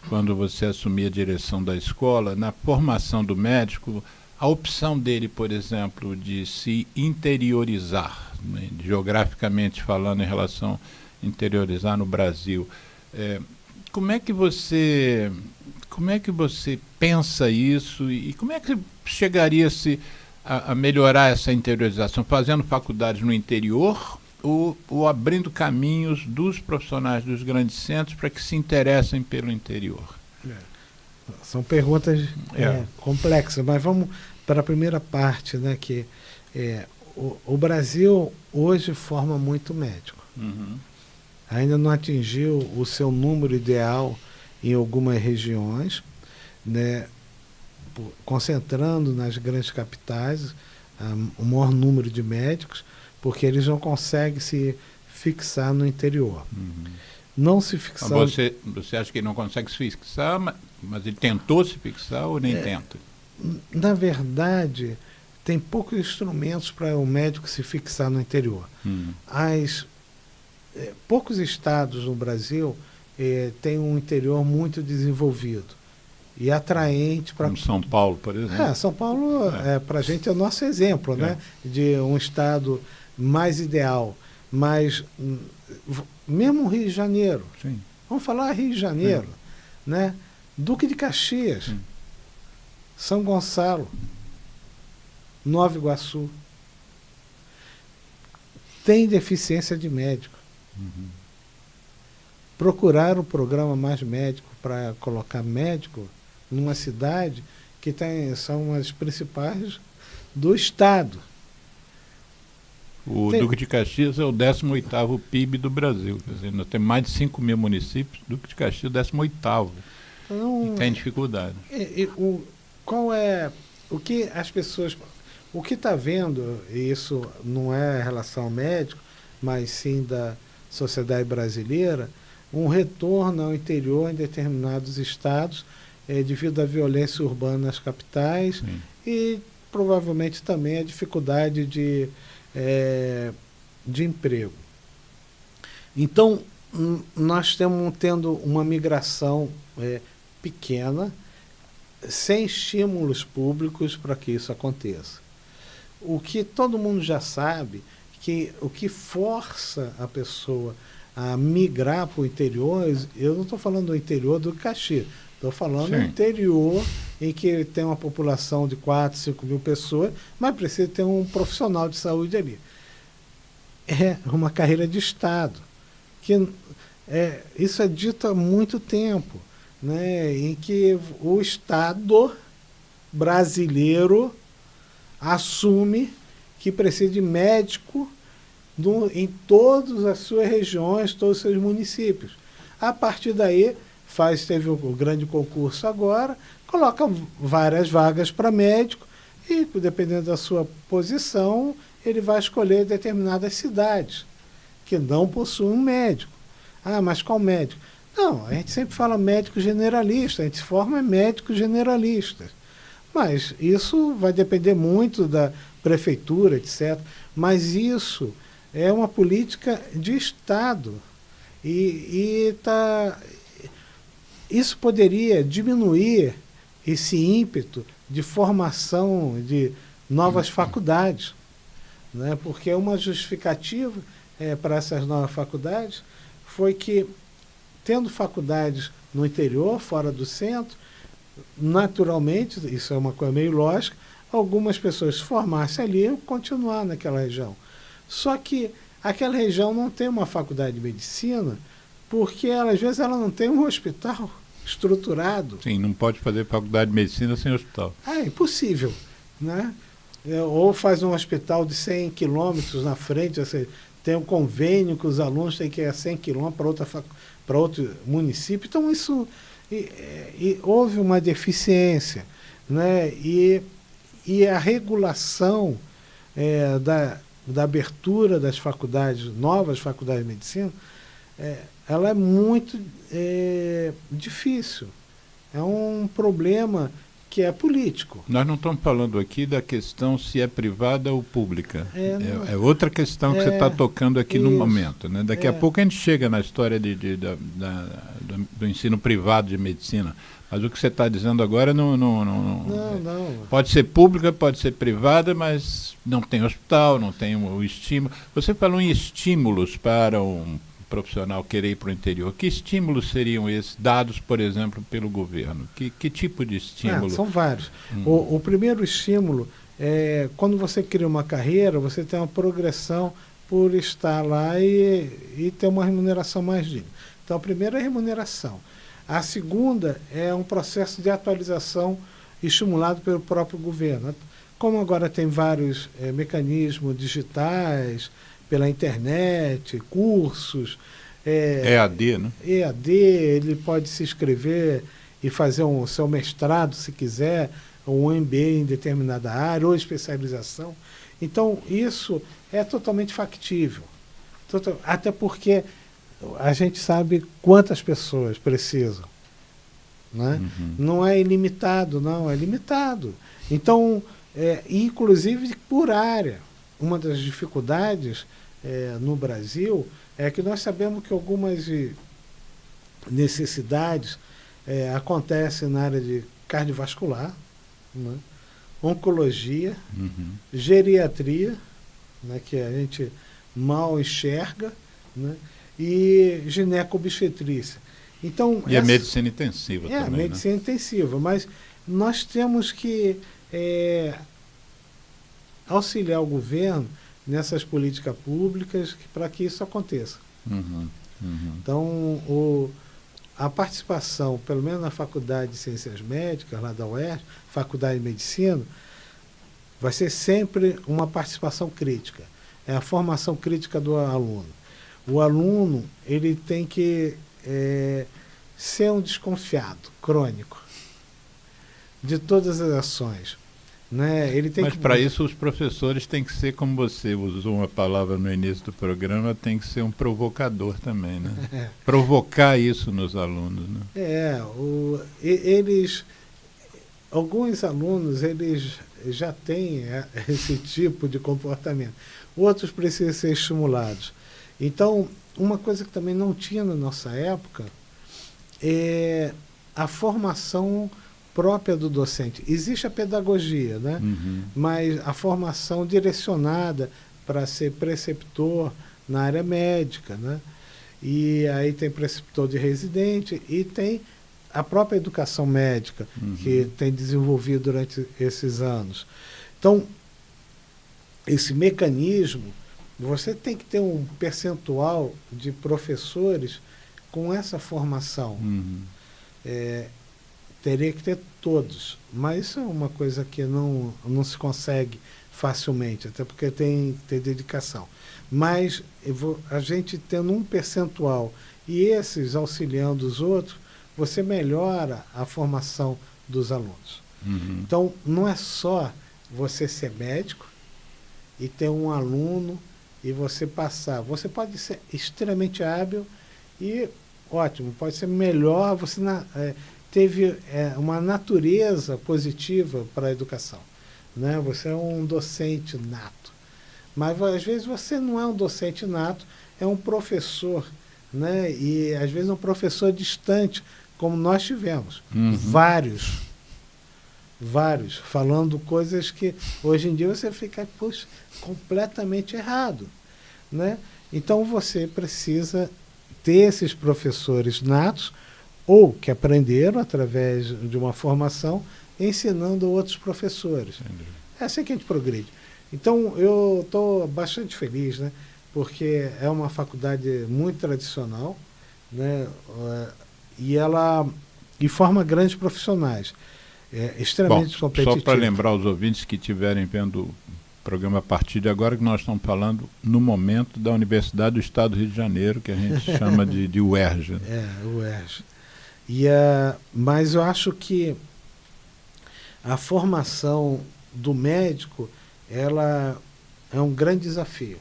quando você assumir a direção da escola, na formação do médico, a opção dele, por exemplo, de se interiorizar, né, geograficamente falando, em relação a interiorizar no Brasil. Como é que você pensa isso e como é que chegaria-se a melhorar essa interiorização? Fazendo faculdades no interior ou abrindo caminhos dos profissionais dos grandes centros para que se interessem pelo interior? São perguntas complexas, mas vamos para a primeira parte, né, que o Brasil hoje forma muito médico. Uhum. Ainda não atingiu o seu número ideal em algumas regiões, né, concentrando nas grandes capitais o maior número de médicos, porque eles não conseguem se fixar no interior. Uhum. Não se fixar... Você acha que ele não consegue se fixar, mas ele tentou se fixar ou nem tenta? Na verdade, tem poucos instrumentos para o médico se fixar no interior. Poucos estados no Brasil têm um interior muito desenvolvido. e atraente para Como São Paulo, por exemplo. São Paulo, para a gente, é o nosso exemplo, né? De um estado mais ideal. Mas, mesmo o Rio de Janeiro, Sim. vamos falar Rio de Janeiro, né? Duque de Caxias, São Gonçalo, Nova Iguaçu, tem deficiência de médico. Procurar o programa Mais Médico para colocar médico numa cidade que são as principais do estado. O Duque de Caxias é o 18º PIB do Brasil. Quer dizer, nós temos mais de 5 mil municípios, Duque de Caxias é o 18º. Então, e tem dificuldade. Qual é o que as pessoas... O que está vendo, e isso não é relação ao médico, mas sim da sociedade brasileira, um retorno ao interior em determinados estados, devido à violência urbana nas capitais. Sim. E provavelmente também a dificuldade de emprego. Então, nós estamos tendo uma migração pequena, sem estímulos públicos para que isso aconteça. O que todo mundo já sabe, que o que força a pessoa a migrar para o interior, eu não estou falando do interior do Caxias, estou falando do interior em que tem uma população de 4, 5 mil pessoas, mas precisa ter um profissional de saúde ali. É uma carreira de Estado, que isso é dito há muito tempo, né, em que o Estado brasileiro assume que precisa de médico em todas as suas regiões, todos os seus municípios. A partir daí, teve o grande concurso agora, coloca várias vagas para médico e, dependendo da sua posição, ele vai escolher determinadas cidades que não possuem um médico. Ah, mas qual médico? Não, a gente sempre fala médico generalista, a gente forma médicos generalistas. Mas isso vai depender muito da prefeitura, etc. Mas isso é uma política de Estado. Isso poderia diminuir esse ímpeto de formação de novas faculdades, né? Porque uma justificativa para essas novas faculdades foi que, tendo faculdades no interior, fora do centro, naturalmente, isso é uma coisa meio lógica, algumas pessoas se formassem ali e continuar naquela região. Só que aquela região não tem uma faculdade de medicina, porque às vezes ela não tem um hospital estruturado. Sim, não pode fazer faculdade de medicina sem hospital. É impossível, né? Ou faz um hospital de 100 quilômetros na frente, assim, tem um convênio que os alunos têm que ir a 100 quilômetros para outro município. Então, isso... houve uma deficiência, né? E a regulação da abertura das faculdades, novas faculdades de medicina, ela é muito difícil. É um problema que é político. Nós não estamos falando aqui da questão se é privada ou pública. É outra questão que você está tocando aqui no momento, né? Daqui a pouco a gente chega na história do ensino privado de medicina. Mas o que você está dizendo agora não. Pode ser pública, pode ser privada, mas não tem hospital, não tem o estímulo. Você falou em estímulos para um profissional querer ir para o interior. Que estímulos seriam esses dados, por exemplo, pelo governo? Que tipo de estímulo? São vários. O primeiro estímulo é quando você cria uma carreira, você tem uma progressão por estar lá e ter uma remuneração mais digna. Então, a primeira é a remuneração. A segunda é um processo de atualização estimulado pelo próprio governo. Como agora tem vários mecanismos digitais, pela internet, cursos. EAD, né? EAD, ele pode se inscrever e fazer o seu mestrado, se quiser, ou um MBA em determinada área, ou especialização. Então, isso é totalmente factível. Até porque a gente sabe quantas pessoas precisam, né? Não é ilimitado, não, é limitado. Então, inclusive por área. Uma das dificuldades no Brasil é que nós sabemos que algumas necessidades acontece na área de cardiovascular, né? Oncologia, geriatria, né? Que a gente mal enxerga, né? E gineco-obstetrícia. Então, e a medicina intensiva também, a medicina intensiva, mas nós temos que auxiliar o governo nessas políticas públicas para que isso aconteça. Então, a participação, pelo menos na Faculdade de Ciências Médicas, lá da UERJ, Faculdade de Medicina, vai ser sempre uma participação crítica. É a formação crítica do aluno. O aluno, ele tem que ser um desconfiado crônico de todas as ações, né? Ele tem Mas para isso os professores têm que ser, como você usou uma palavra no início do programa, tem que ser um provocador também, né? Provocar isso nos alunos, né? Alguns alunos, eles já têm esse tipo de comportamento. Outros precisam ser estimulados. Então, uma coisa que também não tinha na nossa época é a formação própria do docente. Existe a pedagogia, né? Mas a formação direcionada para ser preceptor na área médica, né? E aí tem preceptor de residente e tem a própria educação médica que tem desenvolvido durante esses anos. Então, esse mecanismo, você tem que ter um percentual de professores com essa formação. Teria que ter todos, mas isso é uma coisa que não se consegue facilmente, até porque tem que ter dedicação. Mas a gente tendo um percentual e esses auxiliando os outros, você melhora a formação dos alunos. Então, não é só você ser médico e ter um aluno e você passar. Você pode ser extremamente hábil e ótimo, pode ser melhor, você teve uma natureza positiva para a educação, né? Você é um docente nato. Mas, às vezes, você não é um docente nato, é um professor, né? E, às vezes, um professor distante, como nós tivemos. Vários, falando coisas que, hoje em dia, você fica, puxa, completamente errado, né? Então, você precisa ter esses professores natos, ou que aprenderam através de uma formação, ensinando outros professores. É assim que a gente progride. Então, eu estou bastante feliz, né? Porque é uma faculdade muito tradicional, né? E forma grandes profissionais, extremamente competitivos. Só para lembrar os ouvintes que estiverem vendo o programa a partir de agora, que nós estamos falando, no momento, da Universidade do Estado do Rio de Janeiro, que a gente chama de UERJ. UERJ. Mas eu acho que a formação do médico, ela é um grande desafio.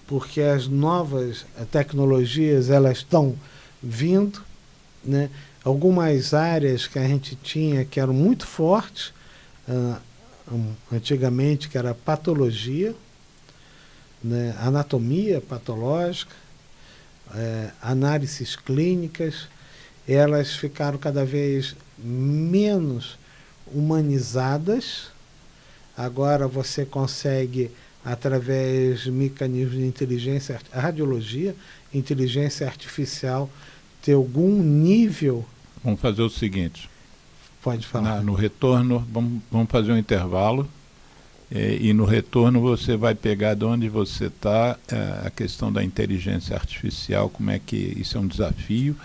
Porque as novas tecnologias, elas estão vindo, né? Algumas áreas que a gente tinha que eram muito fortes, antigamente, que era patologia, né? Anatomia patológica, análises clínicas, elas ficaram cada vez menos humanizadas. Agora você consegue, através de mecanismos de inteligência, radiologia, inteligência artificial, ter algum nível. Vamos fazer o seguinte. Pode falar. No retorno, vamos fazer um intervalo. E no retorno você vai pegar de onde você está a questão da inteligência artificial, como é que isso é um desafio.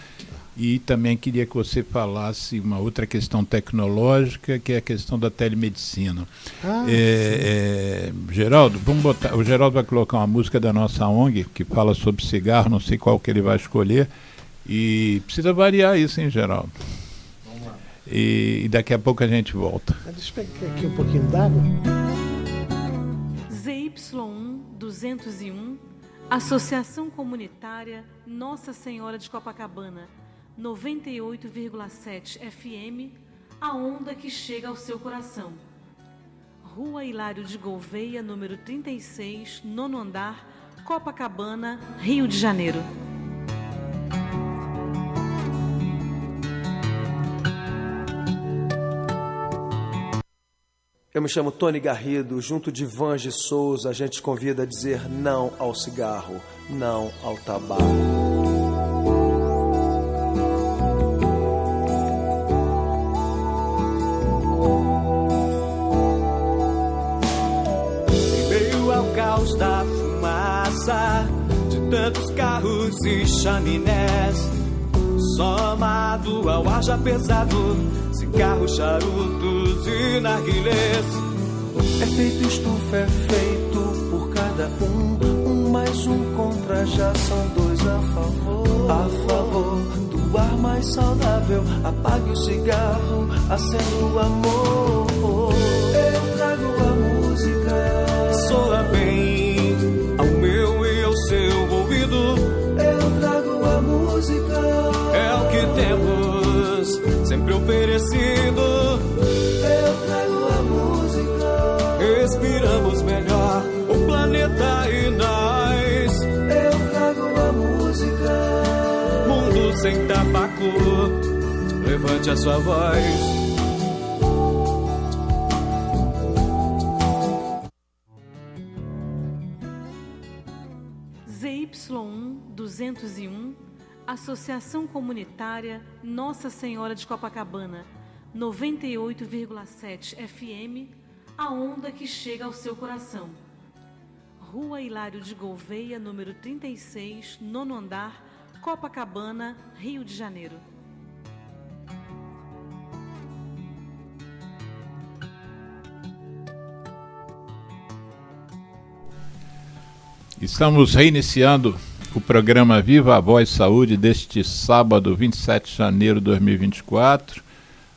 E também queria que você falasse uma outra questão tecnológica, que é a questão da telemedicina. Geraldo, o Geraldo vai colocar uma música da nossa ONG que fala sobre cigarro, não sei qual que ele vai escolher. E precisa variar isso, hein, Geraldo? Vamos lá. E daqui a pouco a gente volta. Deixa eu pegar aqui um pouquinho d'água. ZY1 201, Associação Comunitária Nossa Senhora de Copacabana, 98,7 FM, a onda que chega ao seu coração. Rua Hilário de Gouveia, número 36, 9º andar, Copacabana, Rio de Janeiro. Eu me chamo Tony Garrido, junto de Vange Souza, a gente convida a dizer não ao cigarro, não ao tabaco. Em meio ao caos da fumaça de tantos carros e chaminés, somado ao ar já pesado, cigarros, charutos e narguilés. É feito estufa, é feito por cada um mais um contra, já são dois a favor do ar mais saudável. Apague o cigarro, acenda o amor. Eu trago a música, Soa bem ao meu e ao seu ouvido. eu trago a música, É o que temos sempre oferecido. eu trago a música, Respiramos melhor o planeta e nós. eu trago a música. Mundo sem tabaco, levante a sua voz. ZY1 201, Associação Comunitária Nossa Senhora de Copacabana, 98,7 FM, a onda que chega ao seu coração. Rua Hilário de Gouveia, número 36, nono andar, Copacabana, Rio de Janeiro. Estamos reiniciando o programa Viva a Voz Saúde deste sábado, 27 de janeiro de 2024.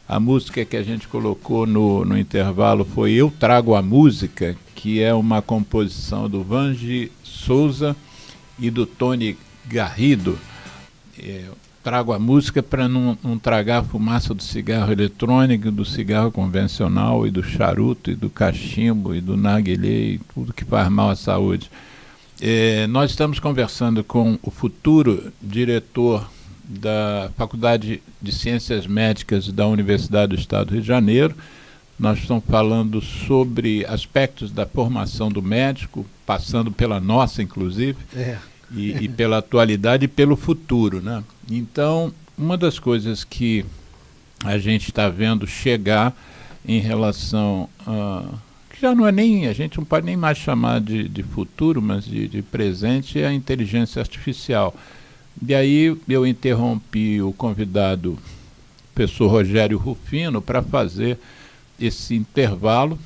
A música que a gente colocou no intervalo foi Eu Trago a Música, que é uma composição do Vange Souza e do Tony Garrido. Trago a música para não tragar a fumaça do cigarro eletrônico, do cigarro convencional e do charuto e do cachimbo e do narguilé e tudo que faz mal à saúde. Nós estamos conversando com o futuro diretor da Faculdade de Ciências Médicas da Universidade do Estado do Rio de Janeiro. Nós estamos falando sobre aspectos da formação do médico, passando pela nossa, inclusive, e pela atualidade e pelo futuro, né? Então, uma das coisas que a gente está vendo chegar em relação a... que já não é nem, a gente não pode nem mais chamar de futuro, mas de presente, é a inteligência artificial. E aí eu interrompi o convidado, o professor Rogério Rufino, para fazer esse intervalo.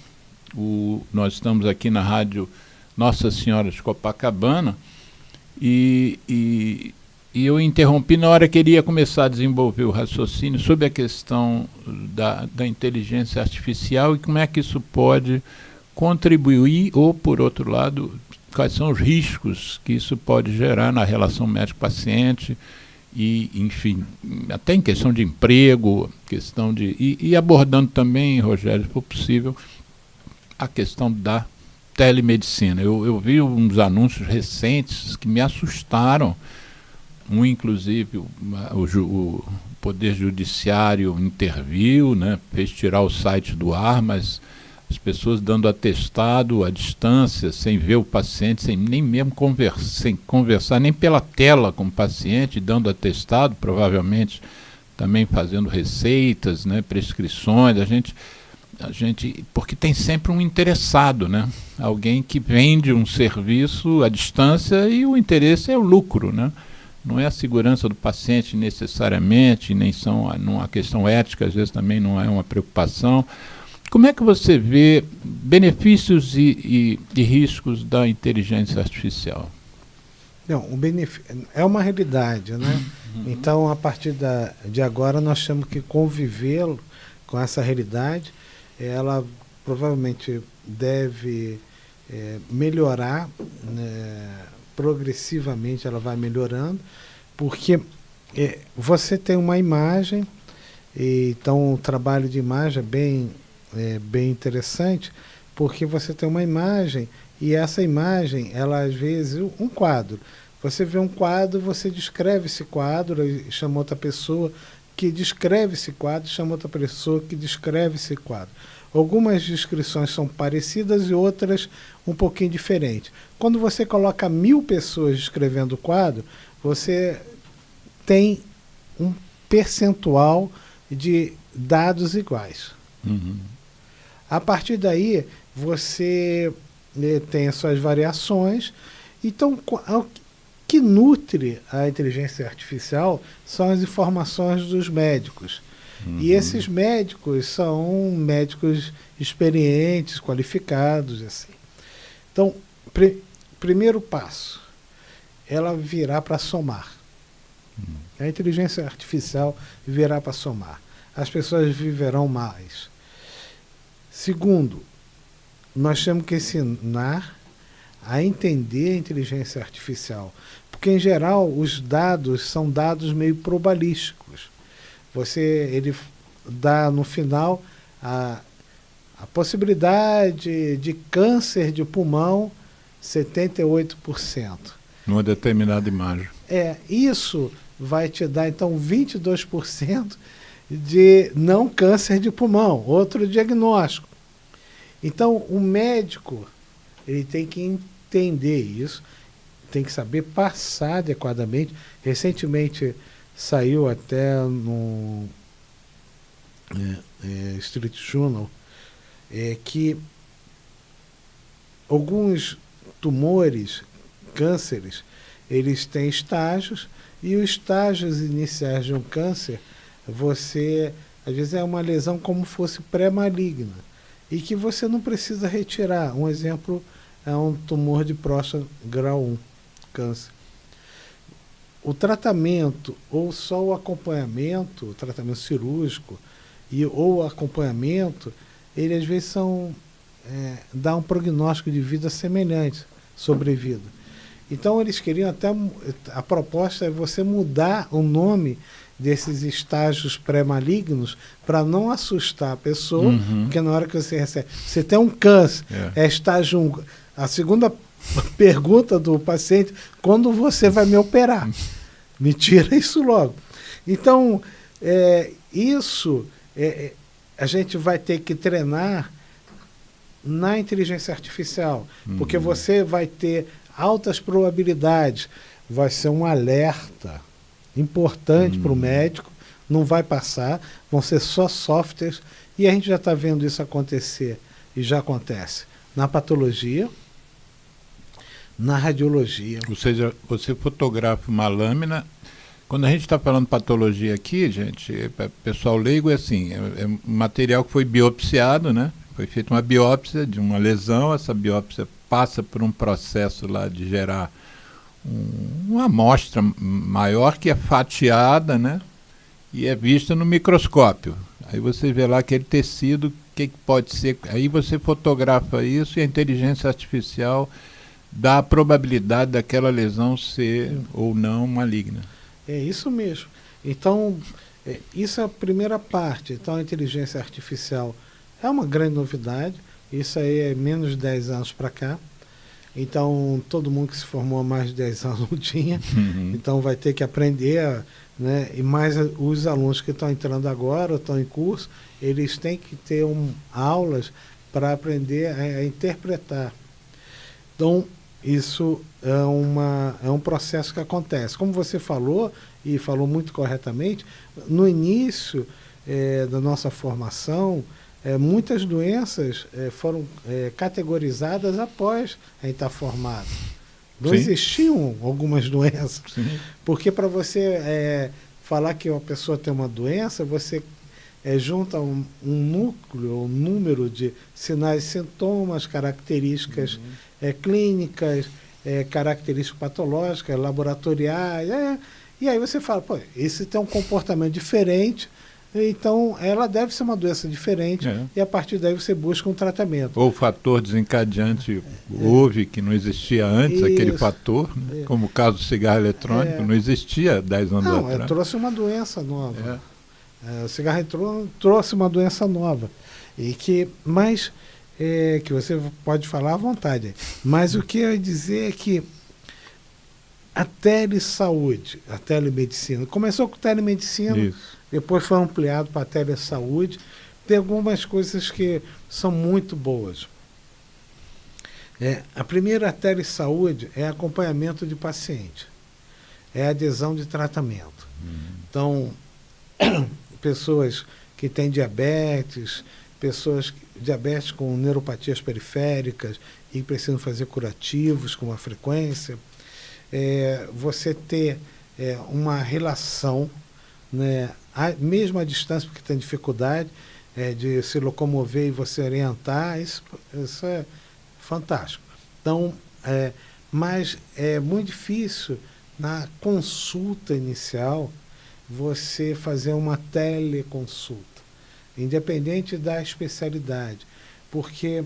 Nós estamos aqui na rádio Nossa Senhora de Copacabana e eu interrompi na hora que ele ia começar a desenvolver o raciocínio sobre a questão da inteligência artificial e como é que isso pode contribuir ou, por outro lado, quais são os riscos que isso pode gerar na relação médico-paciente e, enfim, até em questão de emprego, questão de... E abordando também, Rogério, se for possível, a questão da telemedicina. Eu vi uns anúncios recentes que me assustaram. Inclusive, o Poder Judiciário interviu, né, fez tirar o site do ar, mas as pessoas dando atestado à distância, sem ver o paciente, sem nem mesmo conversar nem pela tela com o paciente, dando atestado, provavelmente também fazendo receitas, né, prescrições. A gente, porque tem sempre um interessado, né? Alguém que vende um serviço à distância e o interesse é o lucro, né? Não é a segurança do paciente necessariamente, nem a questão ética, às vezes também não é uma preocupação. Como é que você vê benefícios e riscos da inteligência artificial? Não, é uma realidade, né? Então, a partir de agora, nós temos que conviver com essa realidade. Ela provavelmente deve melhorar, né? Progressivamente ela vai melhorando, porque você tem uma imagem, então o trabalho de imagem é bem interessante, porque você tem uma imagem e essa imagem, ela às vezes, um quadro. Você vê um quadro, você descreve esse quadro, chama outra pessoa que descreve esse quadro, chama outra pessoa que descreve esse quadro. Algumas descrições são parecidas e outras um pouquinho diferentes. Quando você coloca 1.000 pessoas escrevendo o quadro, você tem um percentual de dados iguais. A partir daí, você tem as suas variações. Então, o que nutre a inteligência artificial são as informações dos médicos. E esses médicos são médicos experientes, qualificados, assim. Então, primeiro passo, ela virá para somar. A inteligência artificial virá para somar. As pessoas viverão mais. Segundo, nós temos que ensinar a entender a inteligência artificial. Porque, em geral, os dados são dados meio probabilísticos. Ele dá no final a possibilidade de câncer de pulmão 78%. Numa determinada imagem. Isso vai te dar então 22% de não câncer de pulmão, outro diagnóstico. Então o médico ele tem que entender isso, tem que saber passar adequadamente. Recentemente saiu até no Street Journal que alguns tumores, cânceres, eles têm estágios, e os estágios iniciais de um câncer, às vezes é uma lesão como fosse pré-maligna, e que você não precisa retirar. Um exemplo é um tumor de próstata grau 1, câncer. O tratamento, ou só o acompanhamento, o tratamento cirúrgico, ou o acompanhamento, ele às vezes dá um prognóstico de vida semelhante, sobrevida. Então eles queriam a proposta é você mudar o nome desses estágios pré-malignos para não assustar a pessoa, porque na hora que você recebe, você tem um câncer, é estágio 1. A segunda pergunta do paciente, quando você vai me operar? Me tira isso logo. Então, a gente vai ter que treinar na inteligência artificial, porque você vai ter altas probabilidades, vai ser um alerta importante para o médico, não vai passar, vão ser só softwares, e a gente já está vendo isso acontecer, e já acontece, na patologia, na radiologia. Ou seja, você fotografa uma lâmina. Quando a gente está falando patologia aqui, gente, pessoal leigo, é assim, é um material que foi biopsiado, né? Foi feita uma biópsia de uma lesão, essa biópsia passa por um processo lá de gerar uma amostra maior que é fatiada, né? E é vista no microscópio. Aí você vê lá aquele tecido, o que pode ser. Aí você fotografa isso e a inteligência artificial dá a probabilidade daquela lesão ser ou não maligna. É isso mesmo. Então, isso é a primeira parte. Então, a inteligência artificial é uma grande novidade. Isso aí é menos de 10 anos para cá. Então, todo mundo que se formou há mais de 10 anos não tinha. Então, vai ter que aprender, né? E mais os alunos que estão entrando agora, ou estão em curso, eles têm que ter aulas para aprender a interpretar. Então, isso é um processo que acontece. Como você falou, e falou muito corretamente, no início da nossa formação, muitas doenças foram categorizadas após a gente estar formado. Não existiam algumas doenças. Porque para você falar que uma pessoa tem uma doença, você junta um núcleo, um número de sinais e sintomas, características clínicas, características patológicas, laboratoriais. E aí você fala, pô, esse tem um comportamento diferente, então ela deve ser uma doença diferente, e a partir daí você busca um tratamento. Ou o fator desencadeante houve, que não existia antes, isso, aquele fator, né? Como o caso do cigarro eletrônico, não existia 10 anos atrás. Não, trouxe uma doença nova. O cigarro eletrônico trouxe uma doença nova. Mas que você pode falar à vontade. Mas o que eu ia dizer é que a telesaúde, a telemedicina, começou com telemedicina, depois foi ampliado para a telesaúde, tem algumas coisas que são muito boas. A primeira telesaúde é acompanhamento de paciente, é adesão de tratamento. Então, pessoas que têm diabetes com neuropatias periféricas e precisam fazer curativos com uma frequência, você ter uma relação, né, mesmo à distância, porque tem dificuldade de se locomover e você orientar, isso é fantástico. Então, mas é muito difícil na consulta inicial você fazer uma teleconsulta, independente da especialidade, porque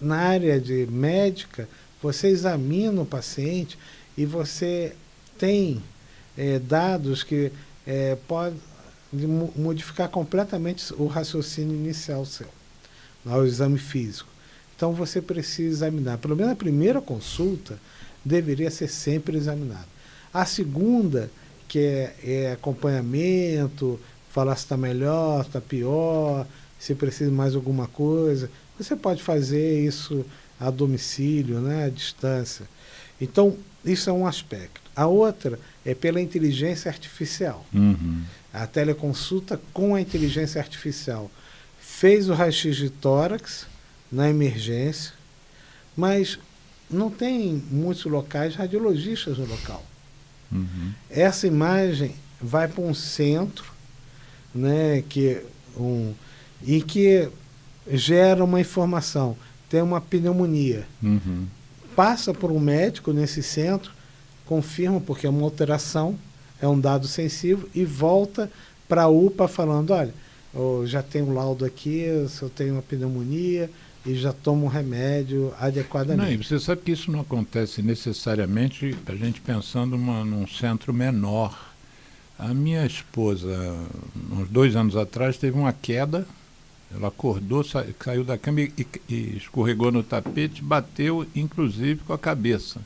na área de médica você examina o paciente e você tem dados que podem modificar completamente o raciocínio inicial seu, ao exame físico. Então você precisa examinar, pelo menos a primeira consulta deveria ser sempre examinada. A segunda, que é acompanhamento, falar se está melhor, está pior, se precisa de mais alguma coisa, você pode fazer isso a domicílio, né, à distância. Então, isso é um aspecto. A outra é pela inteligência artificial. A teleconsulta com a inteligência artificial. Fez o raio-x de tórax na emergência, mas não tem muitos locais radiologistas no local. Essa imagem vai para um centro, né, que gera uma informação. Tem uma pneumonia. Passa por um médico nesse centro, confirma, porque é uma alteração, é um dado sensível, e volta para a UPA falando, olha, eu já tenho um laudo aqui, se eu tenho uma pneumonia, e já tomo um remédio adequadamente. Não, e você sabe que isso não acontece necessariamente a gente pensando num centro menor. A minha esposa, uns 2 anos atrás, teve uma queda, ela acordou, caiu da cama e escorregou no tapete, bateu inclusive com a cabeça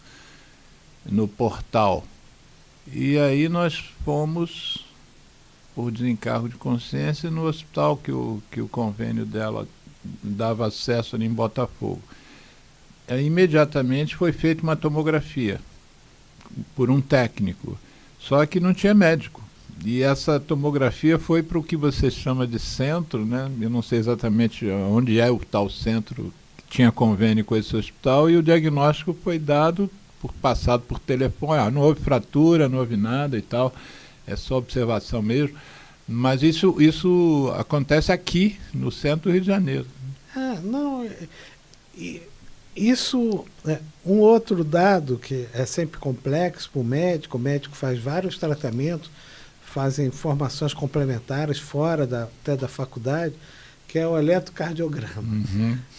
no portal. E aí nós fomos, por desencargo de consciência, no hospital que o convênio dela dava acesso ali em Botafogo. Imediatamente foi feita uma tomografia por um técnico, só que não tinha médico. E essa tomografia foi para o que você chama de centro, né? Eu não sei exatamente onde é o tal centro que tinha convênio com esse hospital, e o diagnóstico foi dado, passado por telefone. Não houve fratura, não houve nada e tal, é só observação mesmo. Mas isso acontece aqui, no centro do Rio de Janeiro. Não, isso é um outro dado que é sempre complexo para o médico faz vários tratamentos, fazem formações complementares fora até da faculdade, que é o eletrocardiograma.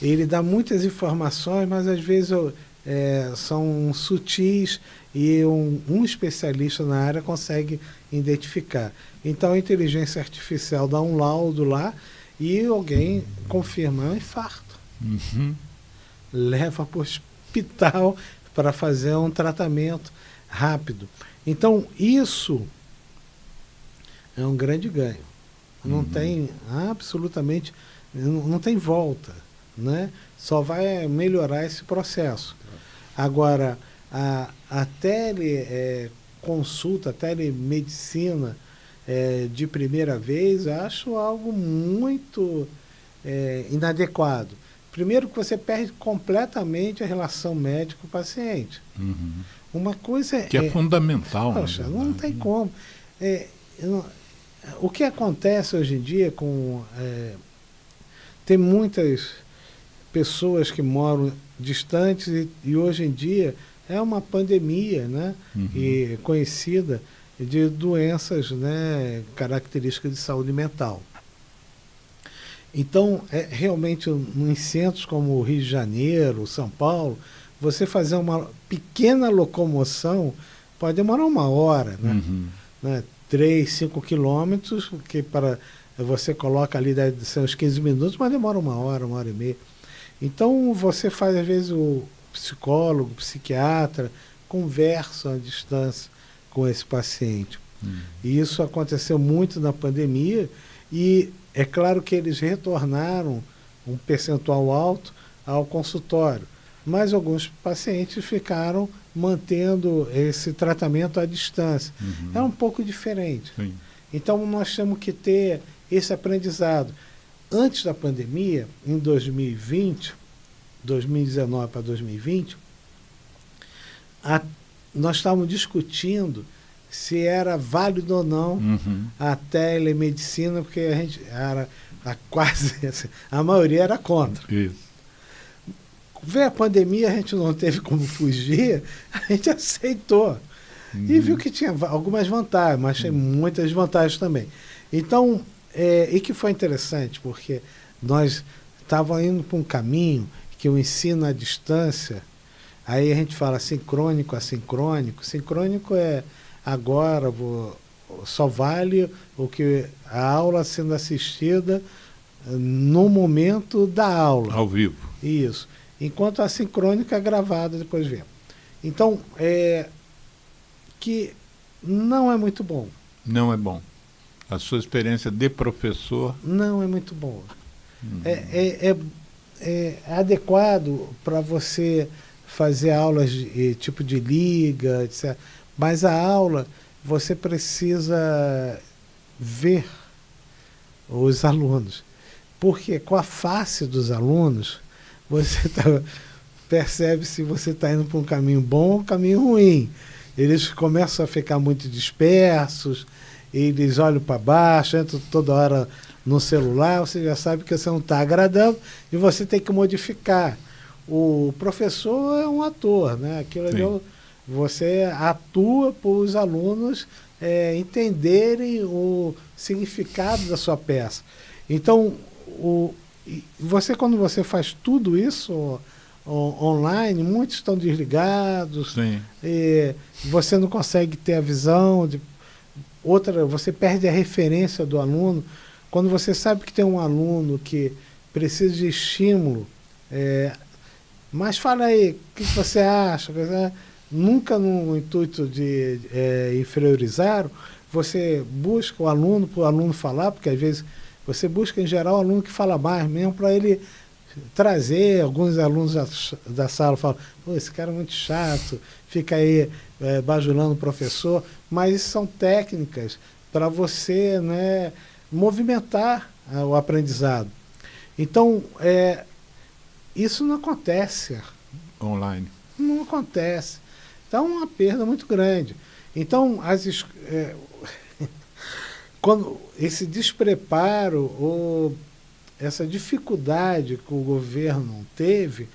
Ele dá muitas informações, mas às vezes são sutis e um especialista na área consegue identificar. Então a inteligência artificial dá um laudo lá e alguém confirma, é um infarto. Leva para o hospital para fazer um tratamento rápido. Então isso é um grande ganho. Não tem absolutamente, não tem volta, né? Só vai melhorar esse processo. Agora, a teleconsulta, a telemedicina de primeira vez, eu acho algo muito inadequado. Primeiro que você perde completamente a relação médico-paciente. Uma coisa que é fundamental. Poxa, não tem como. O que acontece hoje em dia tem muitas pessoas que moram distantes e hoje em dia é uma pandemia, né, e conhecida de doenças, né, características de saúde mental. Então, realmente, em centros como o Rio de Janeiro, São Paulo, você fazer uma pequena locomoção pode demorar 1 hora, né? 3, 5 quilômetros, que você coloca ali, deve ser uns 15 minutos, mas demora 1 hora, 1 hora e meia. Então, você faz, às vezes, o psicólogo, o psiquiatra, conversa à distância com esse paciente. E isso aconteceu muito na pandemia, E é claro que eles retornaram um percentual alto ao consultório, mas alguns pacientes ficaram mantendo esse tratamento à distância. É um pouco diferente. Sim. Então, nós temos que ter esse aprendizado. Antes da pandemia, em 2020, 2019 para 2020, nós estávamos discutindo se era válido ou não a telemedicina, porque a gente era a maioria era contra. Isso. Veio a pandemia, a gente não teve como fugir, a gente aceitou. E viu que tinha algumas vantagens, mas tem muitas desvantagens também. Então, e que foi interessante, porque nós estávamos indo para um caminho que o ensino à distância, aí a gente fala sincrônico, assincrônico. Sincrônico é agora, só vale o que a aula sendo assistida no momento da aula. Ao vivo. Isso. Enquanto a sincrônica é gravada, depois vê. Então, que não é muito bom. Não é bom. A sua experiência de professor... Não é muito boa. É adequado para você fazer aulas de tipo de liga, etc. Mas a aula, você precisa ver os alunos. Porque com a face dos alunos, você percebe se você está indo para um caminho bom ou um caminho ruim. Eles começam a ficar muito dispersos, eles olham para baixo, entram toda hora no celular, você já sabe que você não está agradando e você tem que modificar. O professor é um ator, né? Aquilo ali, você atua para os alunos entenderem o significado da sua peça. Então, quando você faz tudo isso online, muitos estão desligados, você não consegue ter a visão você perde a referência do aluno. Quando você sabe que tem um aluno que precisa de estímulo, mas fala aí, o que você acha? Nunca no intuito de inferiorizar, você busca o aluno para o aluno falar, porque às vezes você busca em geral o aluno que fala mais mesmo, para ele trazer. Alguns alunos da sala falam, esse cara é muito chato, fica aí bajulando o professor, mas isso são técnicas para você, né, movimentar o aprendizado. Então, isso não acontece. Online. Não acontece. Então, é uma perda muito grande. Então, quando esse despreparo ou essa dificuldade que o governo teve,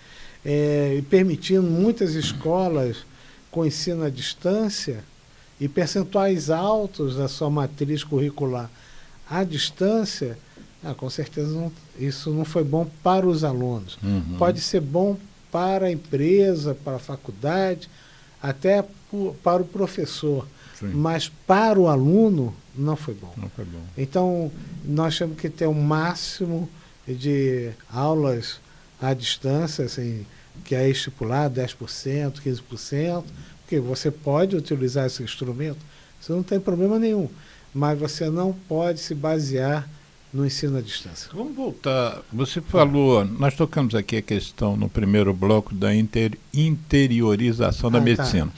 permitindo muitas escolas com ensino à distância e percentuais altos da sua matriz curricular à distância, com certeza isso não foi bom para os alunos. Pode ser bom para a empresa, para a faculdade, até para o professor. Mas para o aluno não foi bom. Não foi bom. Então, nós temos que ter o máximo de aulas à distância, assim, que é estipulado 10%, 15%, porque você pode utilizar esse instrumento, isso não tem problema nenhum, mas você não pode se basear no ensino à distância. Vamos voltar. Você falou, nós tocamos aqui a questão no primeiro bloco da interiorização da medicina.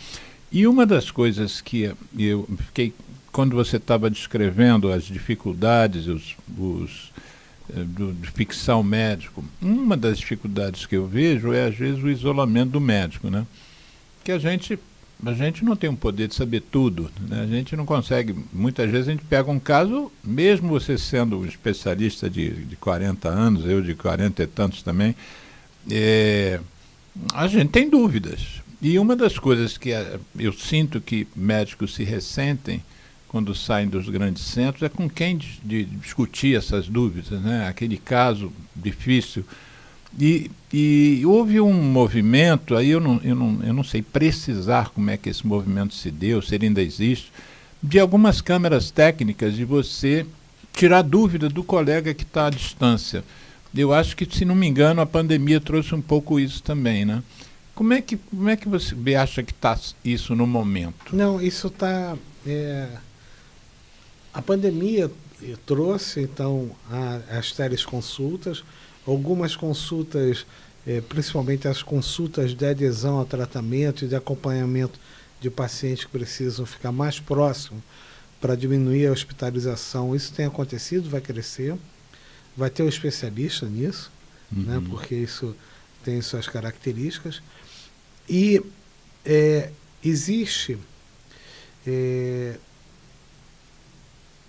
E uma das coisas que eu fiquei, quando você estava descrevendo as dificuldades, de ficção médico, uma das dificuldades que eu vejo é, às vezes, o isolamento do médico, né? Que a gente não tem o poder de saber tudo, né? A gente não consegue, muitas vezes a gente pega um caso, mesmo você sendo um especialista de 40 anos, eu de 40 e tantos também, a gente tem dúvidas. E uma das coisas que eu sinto que médicos se ressentem quando saem dos grandes centros é com quem discutir essas dúvidas, né? Aquele caso difícil. E houve um movimento, aí eu não sei precisar como é que esse movimento se deu, se ele ainda existe, de algumas câmeras técnicas de você tirar dúvida do colega que está à distância. Eu acho que, se não me engano, a pandemia trouxe um pouco isso também, né? Como é que você acha que está isso no momento? Não, isso está... a pandemia eu trouxe, então, as teleconsultas, algumas consultas, principalmente as consultas de adesão ao tratamento e de acompanhamento de pacientes que precisam ficar mais próximos para diminuir a hospitalização. Isso tem acontecido, vai crescer. Vai ter um especialista nisso, né, porque isso tem suas características. E existe...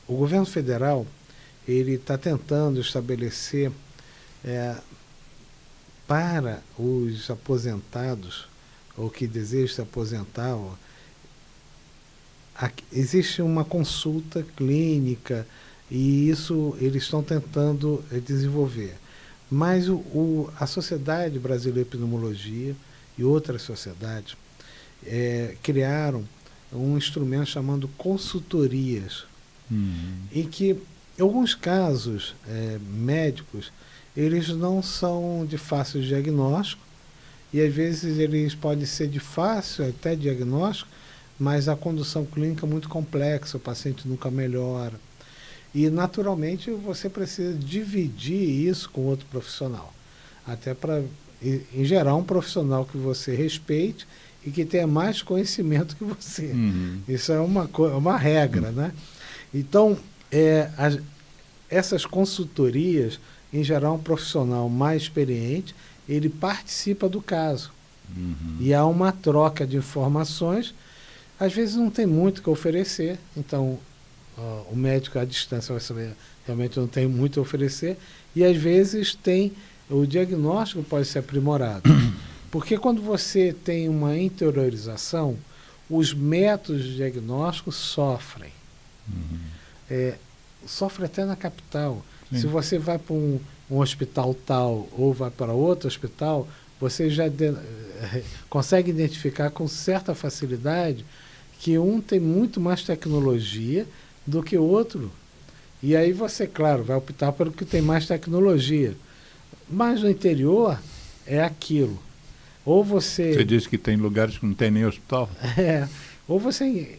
o governo federal ele está tentando estabelecer para os aposentados ou que desejam se aposentar, existe uma consulta clínica e isso eles estão tentando desenvolver. Mas a Sociedade Brasileira de Pneumologia e outras sociedades criaram um instrumento chamado consultorias, em que, em alguns casos médicos, eles não são de fácil diagnóstico, e às vezes eles podem ser de fácil até diagnóstico, mas a condução clínica é muito complexa, o paciente nunca melhora. E, naturalmente, você precisa dividir isso com outro profissional, até para, em geral, um profissional que você respeite e que tenha mais conhecimento que você. Isso é uma regra, né? Então, essas consultorias, em geral, um profissional mais experiente, ele participa do caso. E há uma troca de informações. Às vezes não tem muito o que oferecer, então o médico à distância vai saber, realmente não tem muito a oferecer, e às vezes o diagnóstico pode ser aprimorado. Porque quando você tem uma interiorização, os métodos de diagnóstico sofrem. Sofre até na capital. Sim. Se você vai para um hospital tal ou vai para outro hospital, você já consegue identificar com certa facilidade que um tem muito mais tecnologia do que o outro. E aí você, claro, vai optar pelo que tem mais tecnologia. Mas no interior é aquilo. Ou você diz que tem lugares que não tem nem hospital? Ou você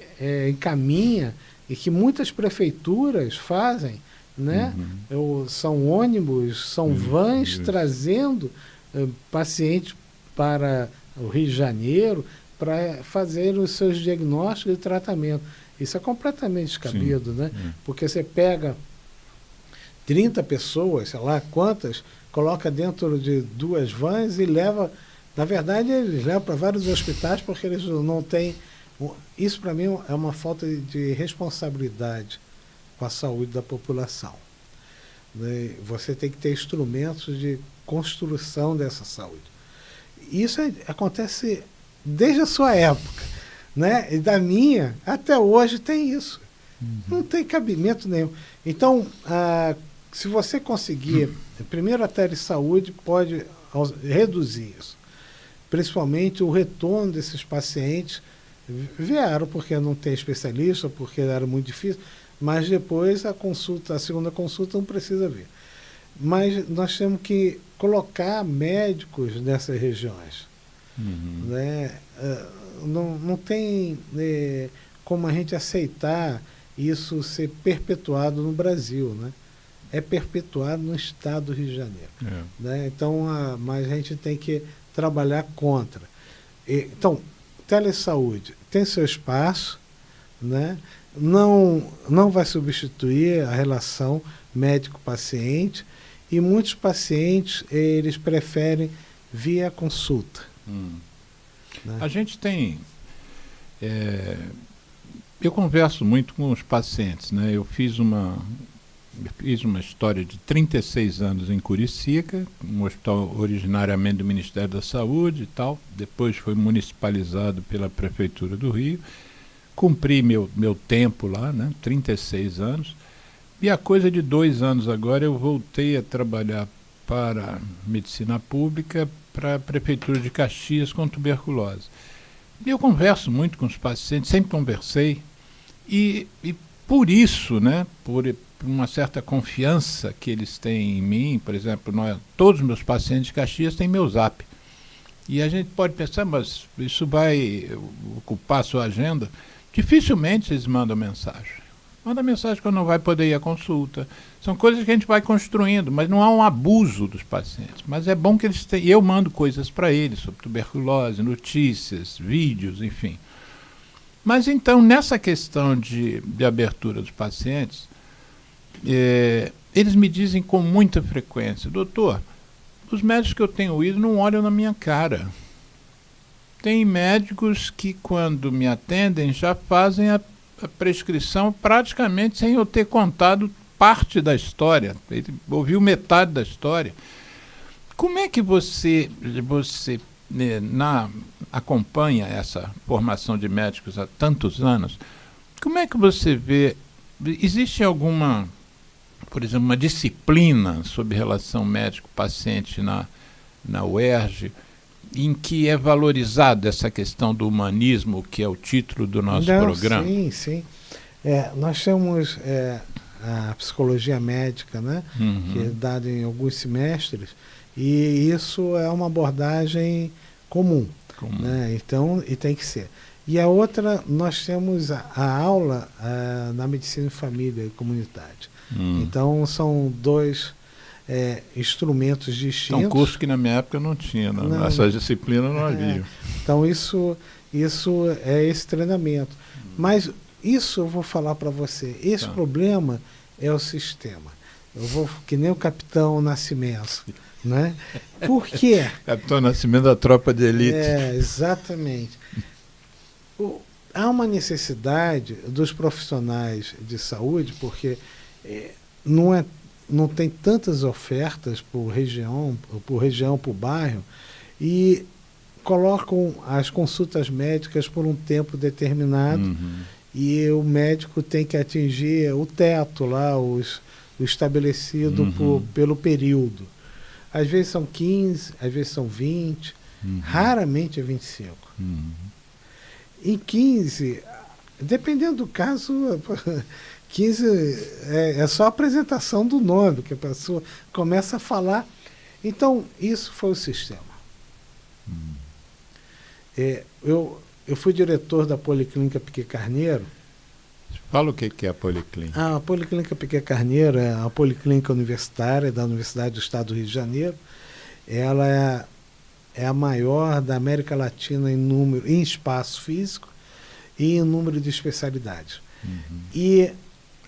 encaminha, e que muitas prefeituras fazem, né? São ônibus, são vans trazendo pacientes para o Rio de Janeiro para fazer os seus diagnósticos e tratamento. Isso é completamente descabido, né? Porque você pega 30 pessoas, sei lá quantas, coloca dentro de 2 vans e leva... Na verdade, eles levam para vários hospitais porque eles não têm... Isso, para mim, é uma falta de responsabilidade com a saúde da população. Você tem que ter instrumentos de construção dessa saúde. Isso acontece desde a sua época, né? E da minha, até hoje tem isso. Não tem cabimento nenhum. Então, se você conseguir... Primeiro, a telesaúde pode reduzir isso. Principalmente o retorno desses pacientes vieram porque não tem especialista, porque era muito difícil, mas depois a segunda consulta não precisa vir. Mas nós temos que colocar médicos nessas regiões. Né? Não tem como a gente aceitar isso ser perpetuado no Brasil, né? É perpetuado no estado do Rio de Janeiro. Né? Então, mas a gente tem que trabalhar contra. Então, telesaúde tem seu espaço, né? Não vai substituir a relação médico-paciente, e muitos pacientes eles preferem via consulta. Né? A gente tem... eu converso muito com os pacientes, né? Eu fiz uma história de 36 anos em Curicica, um hospital originariamente do Ministério da Saúde e tal, depois foi municipalizado pela Prefeitura do Rio, cumpri meu tempo lá, né, 36 anos, e a coisa de 2 anos agora eu voltei a trabalhar para medicina pública, para a Prefeitura de Caxias com tuberculose. E eu converso muito com os pacientes, sempre conversei, e por isso, né, por uma certa confiança que eles têm em mim, por exemplo, todos os meus pacientes de Caxias têm meu Zap. E a gente pode pensar, mas isso vai ocupar a sua agenda? Dificilmente eles mandam mensagem. Manda mensagem quando não vai poder ir à consulta. São coisas que a gente vai construindo, mas não há um abuso dos pacientes. Mas é bom que eles tenham... Eu mando coisas para eles sobre tuberculose, notícias, vídeos, enfim. Mas então, nessa questão de abertura dos pacientes, eles me dizem com muita frequência: doutor, os médicos que eu tenho ido não olham na minha cara. Tem médicos que, quando me atendem, já fazem a prescrição praticamente sem eu ter contado parte da história. Ele ouviu metade da história. Como é que você acompanha essa formação de médicos há tantos anos? Como é que você vê? Existe alguma, por exemplo, uma disciplina sobre relação médico-paciente na UERJ, em que é valorizada essa questão do humanismo, que é o título do nosso programa? Sim, sim. Nós temos a psicologia médica, né? Que é dada em alguns semestres, e isso é uma abordagem comum. Né? Então, e tem que ser. E a outra, nós temos a aula na medicina de família e comunidade. Então, são dois instrumentos distintos. É um curso que na minha época não tinha, não. Essa disciplina não havia. Então isso é esse treinamento. Mas isso eu vou falar para você. Esse problema é o sistema. Eu vou que nem o Capitão Nascimento, né? Por quê? Capitão Nascimento da tropa de elite. Exatamente. Há uma necessidade dos profissionais de saúde, porque não tem tantas ofertas por região, por bairro, e colocam as consultas médicas por um tempo determinado, e o médico tem que atingir o teto lá, o estabelecido pelo período. Às vezes são 15, às vezes são 20, raramente é 25. Em 15, dependendo do caso, 15 é só a apresentação do nome, que a pessoa começa a falar. Então, isso foi o sistema. Eu fui diretor da Policlínica Piquet Carneiro. Fala o que é a Policlínica. A Policlínica Piquet Carneiro é a policlínica universitária da Universidade do Estado do Rio de Janeiro. Ela é a maior da América Latina em espaço físico e em número de especialidades. E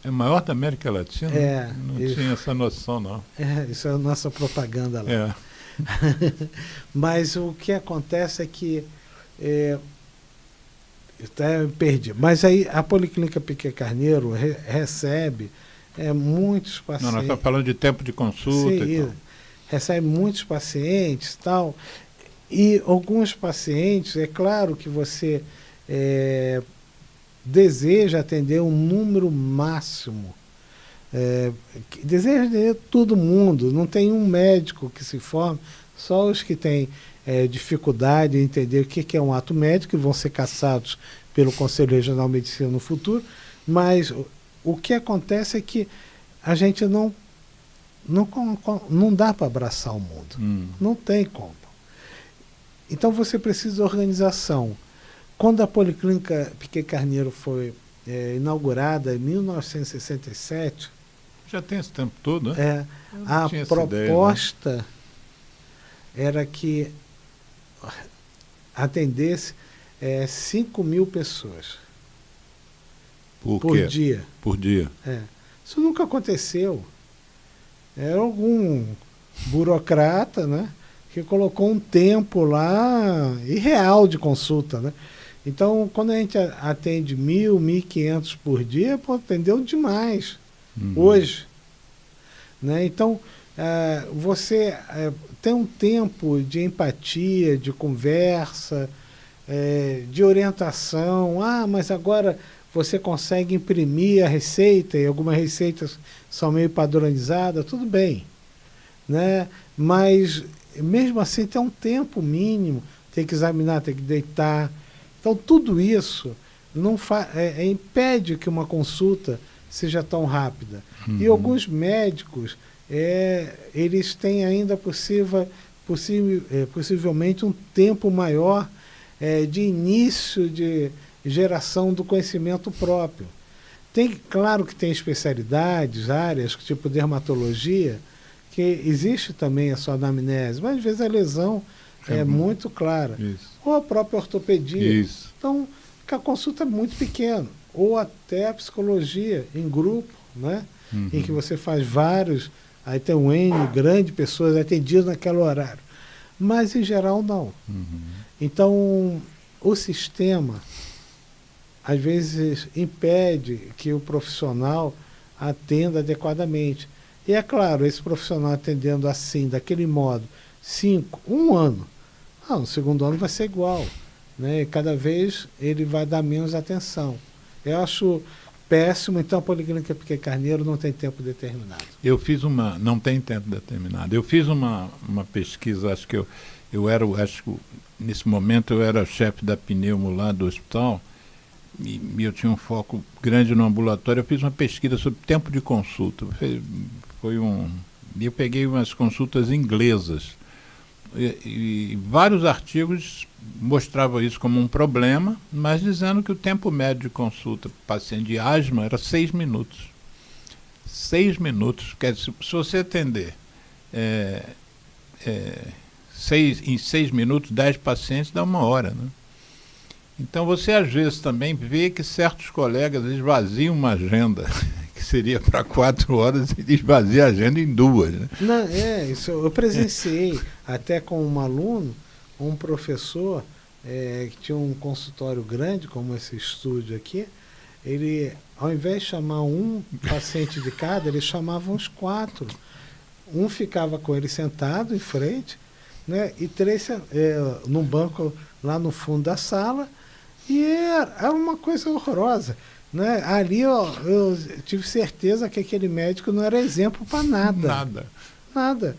é maior da América Latina? Não tinha essa noção, não. Isso é a nossa propaganda lá. Mas o que acontece é que eu até me perdi. Mas aí a Policlínica Piquet Carneiro recebe muitos pacientes. Não, nós estamos falando de tempo de consulta. Sim, e tal. Recebe muitos pacientes e tal. E alguns pacientes, é claro que você deseja atender um número máximo. Deseja atender todo mundo. Não tem um médico que se forme, só os que têm dificuldade em entender o que é um ato médico e vão ser caçados pelo Conselho Regional de Medicina no futuro. Mas o que acontece é que a gente não dá para abraçar o mundo. Não tem como. Então você precisa de organização. Quando a Policlínica Piquet Carneiro foi inaugurada em 1967... Já tem esse tempo todo, né? A proposta ideia, era que atendesse 5.000 pessoas por dia. Por dia. Isso nunca aconteceu. Era algum burocrata, né, que colocou um tempo lá irreal de consulta, né? Então, quando a gente atende 1.000, 1.500 por dia, atendeu demais hoje. Né? Então, você tem um tempo de empatia, de conversa, de orientação. Mas agora você consegue imprimir a receita, e algumas receitas são meio padronizadas, tudo bem. Né? Mas, mesmo assim, tem um tempo mínimo, tem que examinar, tem que deitar. Então, tudo isso impede que uma consulta seja tão rápida. E alguns médicos, eles têm ainda possivelmente um tempo maior de início de geração do conhecimento próprio. Claro que tem especialidades, áreas, tipo dermatologia, que existe também a sua anamnese, mas às vezes a lesão é muito clara. Isso. Ou a própria ortopedia. Isso. Então, a consulta é muito pequena. Ou até a psicologia em grupo, né? Em que você faz vários, aí tem um N grande de pessoas atendidas naquele horário. Mas, em geral, não. Então, o sistema, às vezes, impede que o profissional atenda adequadamente. E, é claro, esse profissional atendendo assim, daquele modo, 1 ano, no segundo ano vai ser igual. Né? E cada vez ele vai dar menos atenção. Eu acho péssimo, então a Policlínica Piquet Carneiro não tem tempo determinado. Não tem tempo determinado. Eu fiz uma pesquisa, acho que nesse momento eu era chefe da pneumo lá do hospital, e eu tinha um foco grande no ambulatório. Eu fiz uma pesquisa sobre tempo de consulta. Eu peguei umas consultas inglesas, e vários artigos mostravam isso como um problema, mas dizendo que o tempo médio de consulta para paciente de asma era 6 minutos. 6 minutos. Quer dizer, se você atender em 6 minutos, 10 pacientes, dá 1 hora. Né? Então você às vezes também vê que certos colegas esvaziam uma agenda que seria para 4 horas e esvazia a agenda em 2. Né? Não, isso eu presenciei até com um aluno, um professor que tinha um consultório grande, como esse estúdio aqui. Ele, ao invés de chamar um paciente de cada, ele chamava uns 4. Um ficava com ele sentado em frente, né, e 3 num banco lá no fundo da sala, e era uma coisa horrorosa. Né? Ali eu tive certeza que aquele médico não era exemplo para nada. Nada.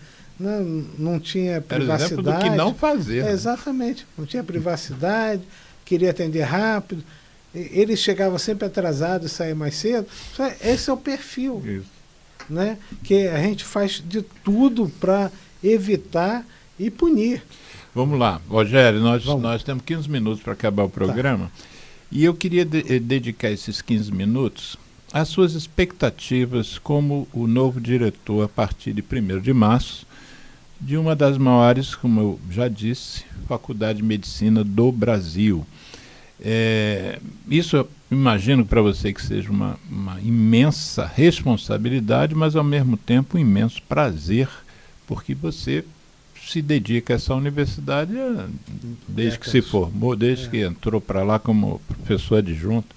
Não tinha privacidade. Era exemplo do que não fazer. Exatamente. Não tinha privacidade, queria atender rápido. Ele chegava sempre atrasado e saía mais cedo. Esse é o perfil. Isso. Né? Que a gente faz de tudo para evitar e punir. Vamos lá, Rogério, nós temos 15 minutos para acabar o programa. Tá. E eu queria dedicar esses 15 minutos às suas expectativas como o novo diretor, a partir de 1º de março, de uma das maiores, como eu já disse, Faculdade de Medicina do Brasil. Isso eu imagino para você que seja uma imensa responsabilidade, mas ao mesmo tempo um imenso prazer, porque você se dedica a essa universidade desde que se formou, desde que entrou para lá como professor adjunto,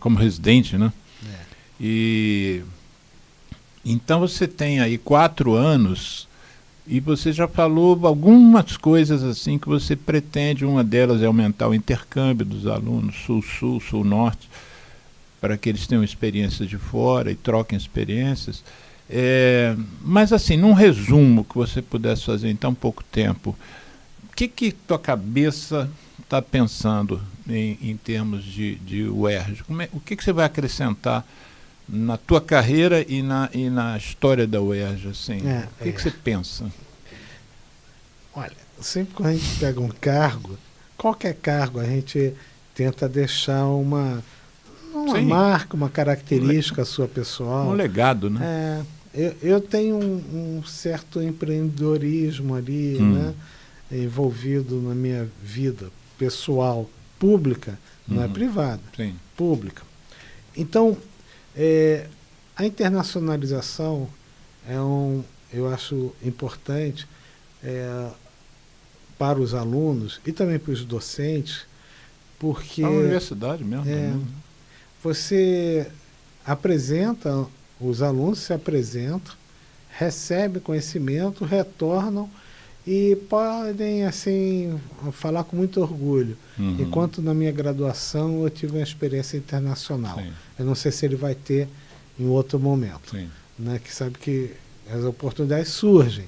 como residente, né? E então você tem aí 4 anos e você já falou algumas coisas assim que você pretende. Uma delas é aumentar o intercâmbio dos alunos sul-sul, sul-norte, para que eles tenham experiências de fora e troquem experiências. Mas assim, num resumo que você pudesse fazer em tão pouco tempo, o que tua cabeça está pensando em termos de UERJ? O que você vai acrescentar na tua carreira e na história da UERJ? Assim? O que você pensa? Olha, sempre quando a gente pega um cargo, qualquer cargo, a gente tenta deixar uma marca, uma característica sua pessoal. Um legado, né? Eu tenho um certo empreendedorismo ali, né, envolvido na minha vida pessoal, pública, não é privada, pública. Então, a internacionalização eu acho importante para os alunos e também para os docentes, porque... A universidade mesmo. Você apresenta, os alunos se apresentam, recebem conhecimento, retornam e podem, assim, falar com muito orgulho. Enquanto na minha graduação eu tive uma experiência internacional. Sim. Eu não sei se ele vai ter em outro momento. Né? Que sabe que as oportunidades surgem.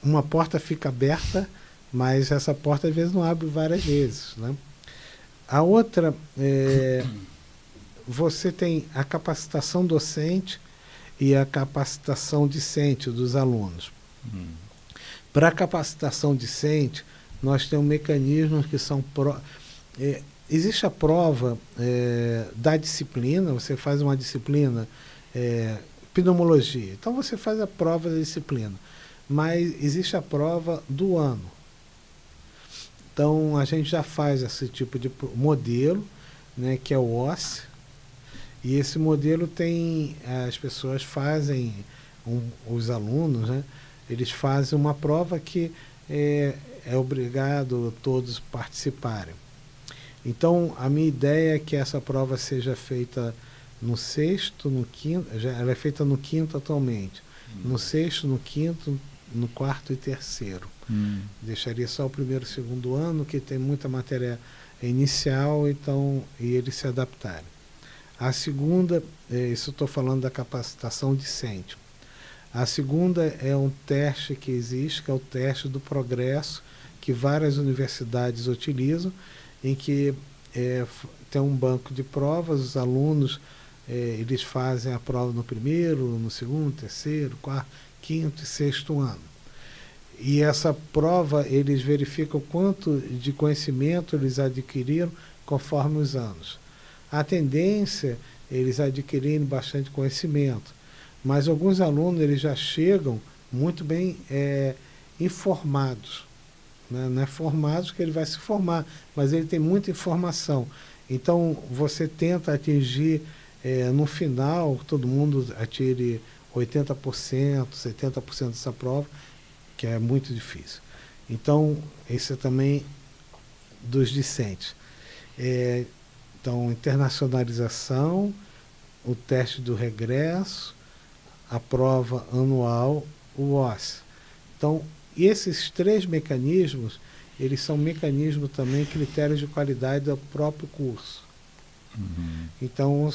Uma porta fica aberta, mas essa porta às vezes não abre várias vezes. Né? A outra, você tem a capacitação docente e a capacitação discente dos alunos. Para a capacitação discente, nós temos mecanismos que são existe a prova da disciplina, você faz uma disciplina, pneumologia, então você faz a prova da disciplina, mas existe a prova do ano. Então a gente já faz esse tipo de modelo, né, que é o OSCE, e esse modelo tem, as pessoas fazem, os alunos, né, eles fazem uma prova que é obrigado todos participarem. Então, a minha ideia é que essa prova seja feita no sexto, no quinto, ela é feita no quinto atualmente, no sexto, no quinto, no quarto e terceiro. Deixaria só o primeiro e segundo ano, que tem muita matéria inicial, então, e eles se adaptarem. A segunda, isso eu estou falando da capacitação discente. A segunda é um teste que existe, que é o teste do progresso, que várias universidades utilizam, em que tem um banco de provas, os alunos eles fazem a prova no primeiro, no segundo, terceiro, quarto, quinto e sexto ano. E essa prova eles verificam quanto de conhecimento eles adquiriram conforme os anos. A tendência é eles adquirirem bastante conhecimento, mas alguns alunos eles já chegam muito bem informados. Não é formados que ele vai se formar, mas ele tem muita informação. Então, você tenta atingir, no final, todo mundo atire 80%, 70% dessa prova, que é muito difícil. Então, esse é também dos discentes. Então, internacionalização, o teste do regresso, a prova anual, o OSCE. Então, e esses três mecanismos, eles são mecanismos também, critérios de qualidade do próprio curso. Então,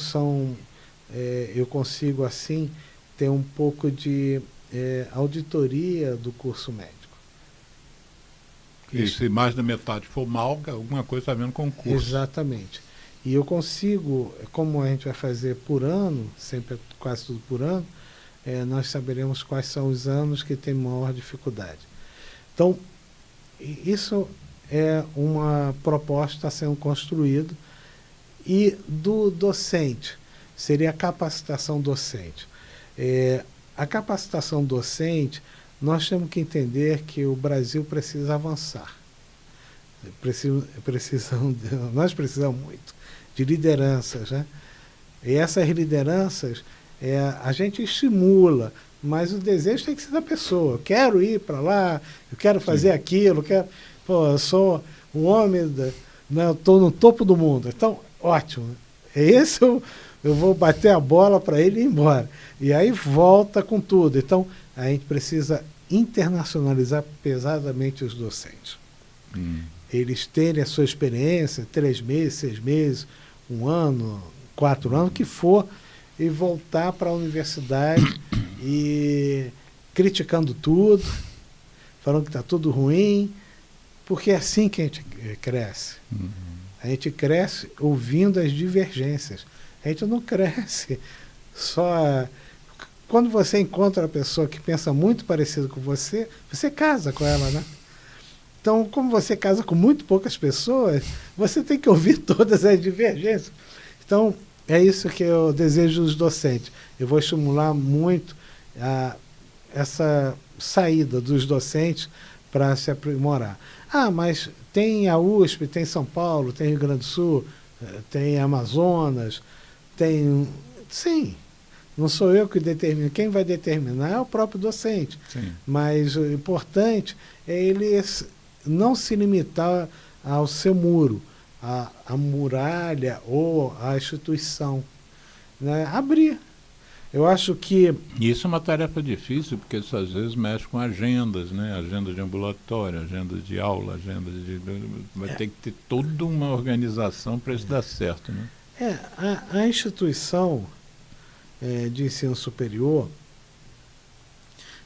eu consigo, assim, ter um pouco de auditoria do curso médico. E se mais da metade for mal, alguma coisa está vendo com o curso. Exatamente. E eu consigo, como a gente vai fazer por ano, sempre quase tudo por ano, nós saberemos quais são os anos que tem maior dificuldade. Então, isso é uma proposta que está sendo construída. E do docente, seria a capacitação docente. A capacitação docente, nós temos que entender que o Brasil precisa avançar. Nós precisamos muito de lideranças, né? E essas lideranças, a gente estimula, mas o desejo tem que ser da pessoa. Eu quero ir para lá, eu quero fazer aquilo, eu sou o homem, eu estou no topo do mundo. Então, ótimo. Esse eu vou bater a bola para ele ir embora. E aí volta com tudo. Então, a gente precisa internacionalizar pesadamente os docentes. Eles terem a sua experiência, 3 meses, 6 meses, 1 ano, 4 anos, o que for, e voltar para a universidade e criticando tudo, falando que está tudo ruim, porque é assim que a gente cresce. A gente cresce ouvindo as divergências. A gente não cresce só... Quando você encontra uma pessoa que pensa muito parecido com você, você casa com ela, né? Então, como você casa com muito poucas pessoas, você tem que ouvir todas as divergências. Então, é isso que eu desejo dos docentes. Eu vou estimular muito essa saída dos docentes para se aprimorar. Mas tem a USP, tem São Paulo, tem Rio Grande do Sul, tem Amazonas, tem... Sim, não sou eu que determino. Quem vai determinar é o próprio docente. Sim. Mas o importante é ele não se limitar ao seu muro, à muralha ou à instituição, né? Abrir. Eu acho que... Isso é uma tarefa difícil, porque isso às vezes mexe com agendas, né? Agenda de ambulatório, agenda de aula, agenda de... Vai ter que ter toda uma organização para isso dar certo, né? A instituição de ensino superior,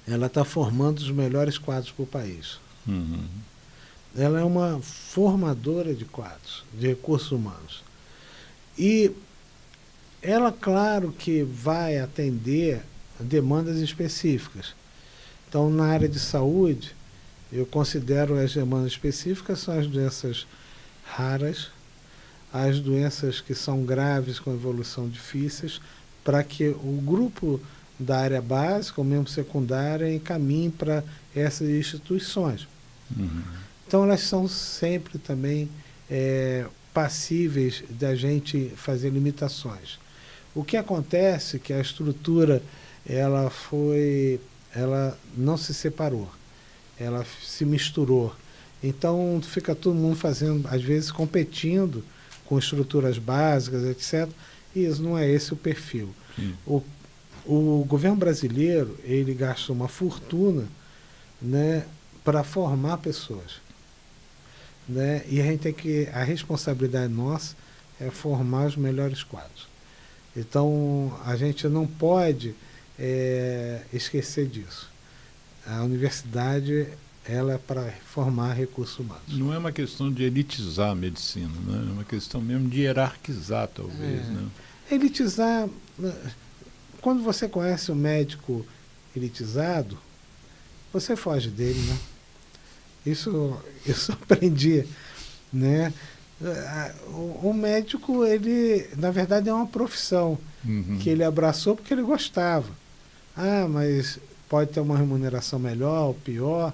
ela está formando os melhores quadros para o país. Ela é uma formadora de quadros, de recursos humanos. E ela, claro que vai atender a demandas específicas. Então, na área de saúde, eu considero as demandas específicas são as doenças raras, as doenças que são graves com evolução difíceis, para que o grupo da área básica, ou mesmo secundária, encaminhe para essas instituições. Então, elas são sempre também passíveis da gente fazer limitações. O que acontece é que a estrutura ela não se separou, ela se misturou. Então, fica todo mundo fazendo, às vezes, competindo com estruturas básicas, etc. E isso não é esse o perfil. O governo brasileiro, ele gasta uma fortuna, né, para formar pessoas. Né? E a responsabilidade nossa é formar os melhores quadros. Então, a gente não pode esquecer disso. A universidade, ela é para formar recursos humanos. Não é uma questão de elitizar a medicina, né? É uma questão mesmo de hierarquizar, talvez. Né? Elitizar... Quando você conhece um médico elitizado, você foge dele, né? Isso eu aprendi, né? O médico, ele, na verdade, é uma profissão que ele abraçou porque ele gostava. Mas pode ter uma remuneração melhor ou pior.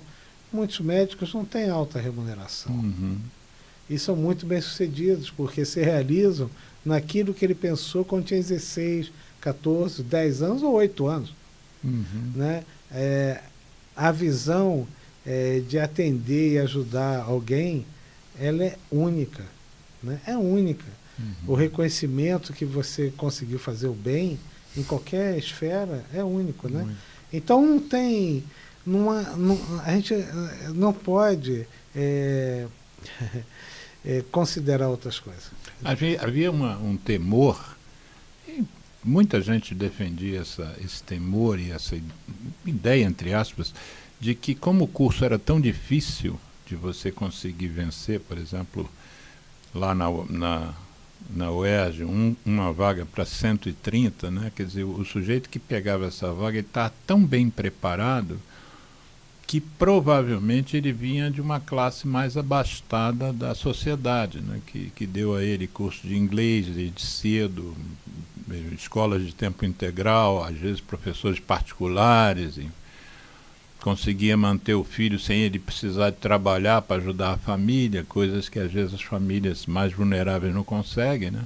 Muitos médicos não têm alta remuneração. E são muito bem-sucedidos, porque se realizam naquilo que ele pensou quando tinha 16, 14, 10 anos ou 8 anos. Né? A visão de atender e ajudar alguém, ela é única. Né? É única. O reconhecimento que você conseguiu fazer o bem em qualquer esfera é único. Né? Então não tem... a gente não pode considerar outras coisas. Havia um temor, e muita gente defendia esse temor e essa ideia, entre aspas, de que como o curso era tão difícil de você conseguir vencer, por exemplo, lá na UERJ, uma vaga para 130, né? Quer dizer, o sujeito que pegava essa vaga está tão bem preparado que provavelmente ele vinha de uma classe mais abastada da sociedade, né? Que deu a ele curso de inglês desde cedo, escolas de tempo integral, às vezes professores particulares, e conseguia manter o filho sem ele precisar de trabalhar para ajudar a família, coisas que às vezes as famílias mais vulneráveis não conseguem, né?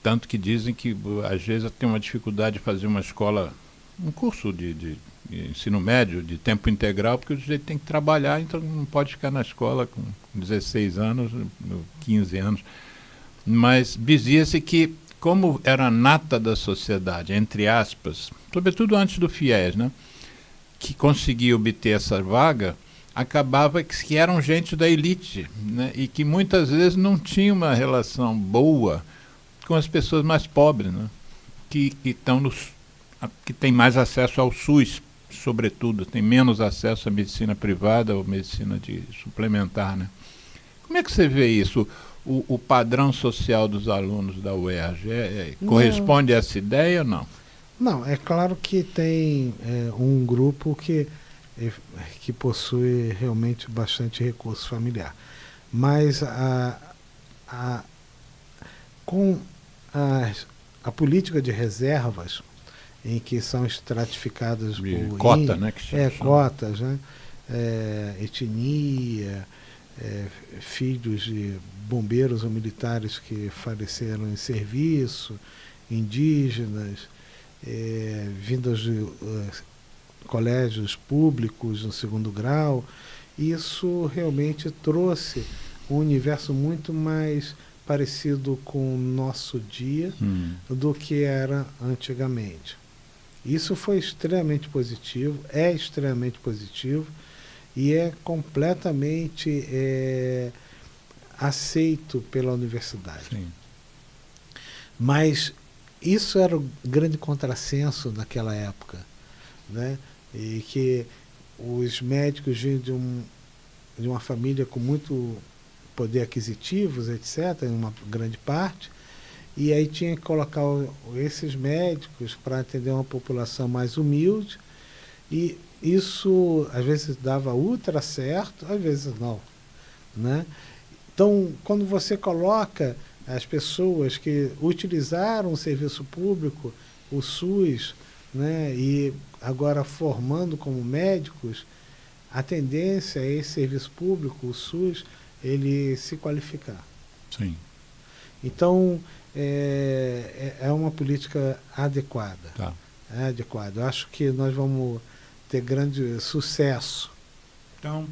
Tanto que dizem que às vezes tem uma dificuldade de fazer uma escola, um curso de ensino médio de tempo integral, porque o sujeito tem que trabalhar, então não pode ficar na escola com 16 anos, 15 anos. Mas dizia-se que, como era a nata da sociedade, entre aspas, sobretudo antes do FIES, né, que conseguia obter essa vaga, acabava que eram gente da elite, né, e que muitas vezes não tinha uma relação boa com as pessoas mais pobres, né, que têm mais acesso ao SUS, sobretudo, tem menos acesso à medicina privada ou medicina suplementar, né? Como é que você vê isso? O padrão social dos alunos da UERJ corresponde a essa ideia ou não? Não, é claro que tem um grupo que possui realmente bastante recurso familiar. Mas com a política de reservas, em que são estratificadas por cota, né? Cotas, né? Etnia, filhos de bombeiros ou militares que faleceram em serviço, indígenas, vindas de colégios públicos no segundo grau. Isso realmente trouxe um universo muito mais parecido com o nosso dia do que era antigamente. Isso foi extremamente positivo, é extremamente positivo e é completamente aceito pela universidade. Sim. Mas isso era o grande contrassenso naquela época, né? E que os médicos vinham de uma família com muito poder aquisitivo, etc., em uma grande parte, e aí tinha que colocar esses médicos para atender uma população mais humilde, e isso às vezes dava ultra certo, às vezes não, né? Então, quando você coloca as pessoas que utilizaram o serviço público, o SUS, né, e agora formando como médicos, a tendência é esse serviço público, o SUS, ele se qualificar. Sim. Então, é uma política adequada. Tá. É adequada. Eu acho que nós vamos ter grande sucesso. Então,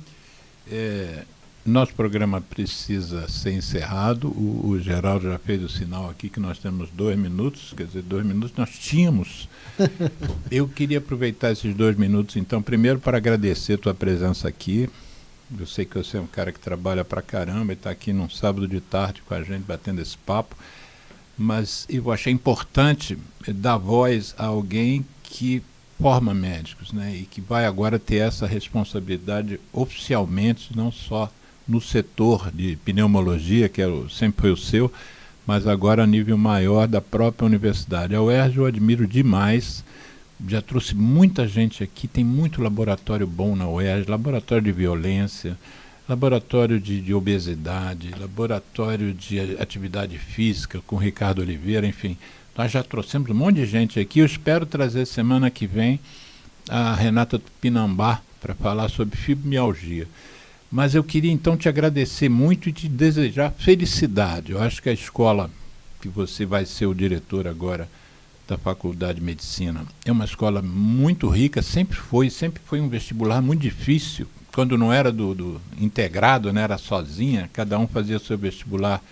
nosso programa precisa ser encerrado. O Geraldo já fez o sinal aqui que nós temos 2 minutos, quer dizer, 2 minutos nós tínhamos. Eu queria aproveitar esses 2 minutos, então, primeiro para agradecer a tua presença aqui. Eu sei que você é um cara que trabalha pra caramba e está aqui num sábado de tarde com a gente batendo esse papo, mas eu achei importante dar voz a alguém que forma médicos, né, e que vai agora ter essa responsabilidade oficialmente, não só no setor de pneumologia, que sempre foi o seu, mas agora a nível maior da própria universidade. A UERJ eu admiro demais, já trouxe muita gente aqui, tem muito laboratório bom na UERJ, laboratório de violência, laboratório de obesidade, laboratório de atividade física com Ricardo Oliveira, enfim. Nós já trouxemos um monte de gente aqui. Eu espero trazer semana que vem a Renata Tupinambá para falar sobre fibromialgia. Mas eu queria então te agradecer muito e te desejar felicidade. Eu acho que a escola que você vai ser o diretor agora da Faculdade de Medicina é uma escola muito rica, sempre foi um vestibular muito difícil. Quando não era do integrado, né, era sozinha, cada um fazia seu vestibular.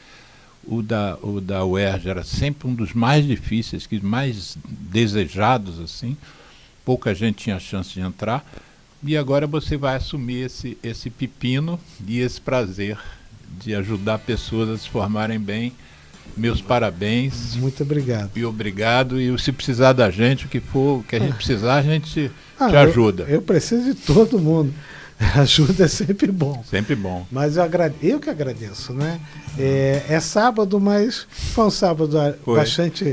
O da UERJ era sempre um dos mais difíceis, mais desejados, assim. Pouca gente tinha chance de entrar. E agora você vai assumir esse pepino e esse prazer de ajudar pessoas a se formarem bem. Meus parabéns. Muito obrigado. E obrigado. E se precisar da gente, o que for que a gente precisar, a gente te ajuda. Eu preciso de todo mundo. Ajuda é sempre bom. Sempre bom. Mas eu que agradeço, né? É sábado, mas foi um sábado bastante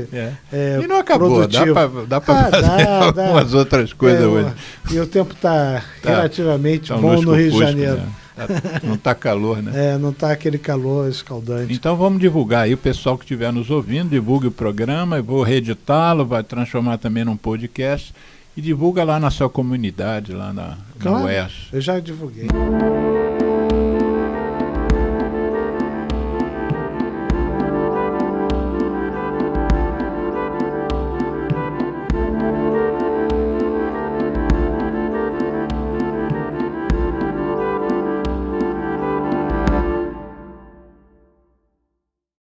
e não acabou, produtivo. Dá para fazer algumas outras coisas hoje. E o tempo está relativamente bom no Rio de Janeiro. Né? Não está calor, né? Não está aquele calor escaldante. Então vamos divulgar aí, o pessoal que estiver nos ouvindo, divulgue o programa, eu vou reeditá-lo, vai transformar também num podcast. E divulga lá na sua comunidade, lá na UERJ. Eu já divulguei.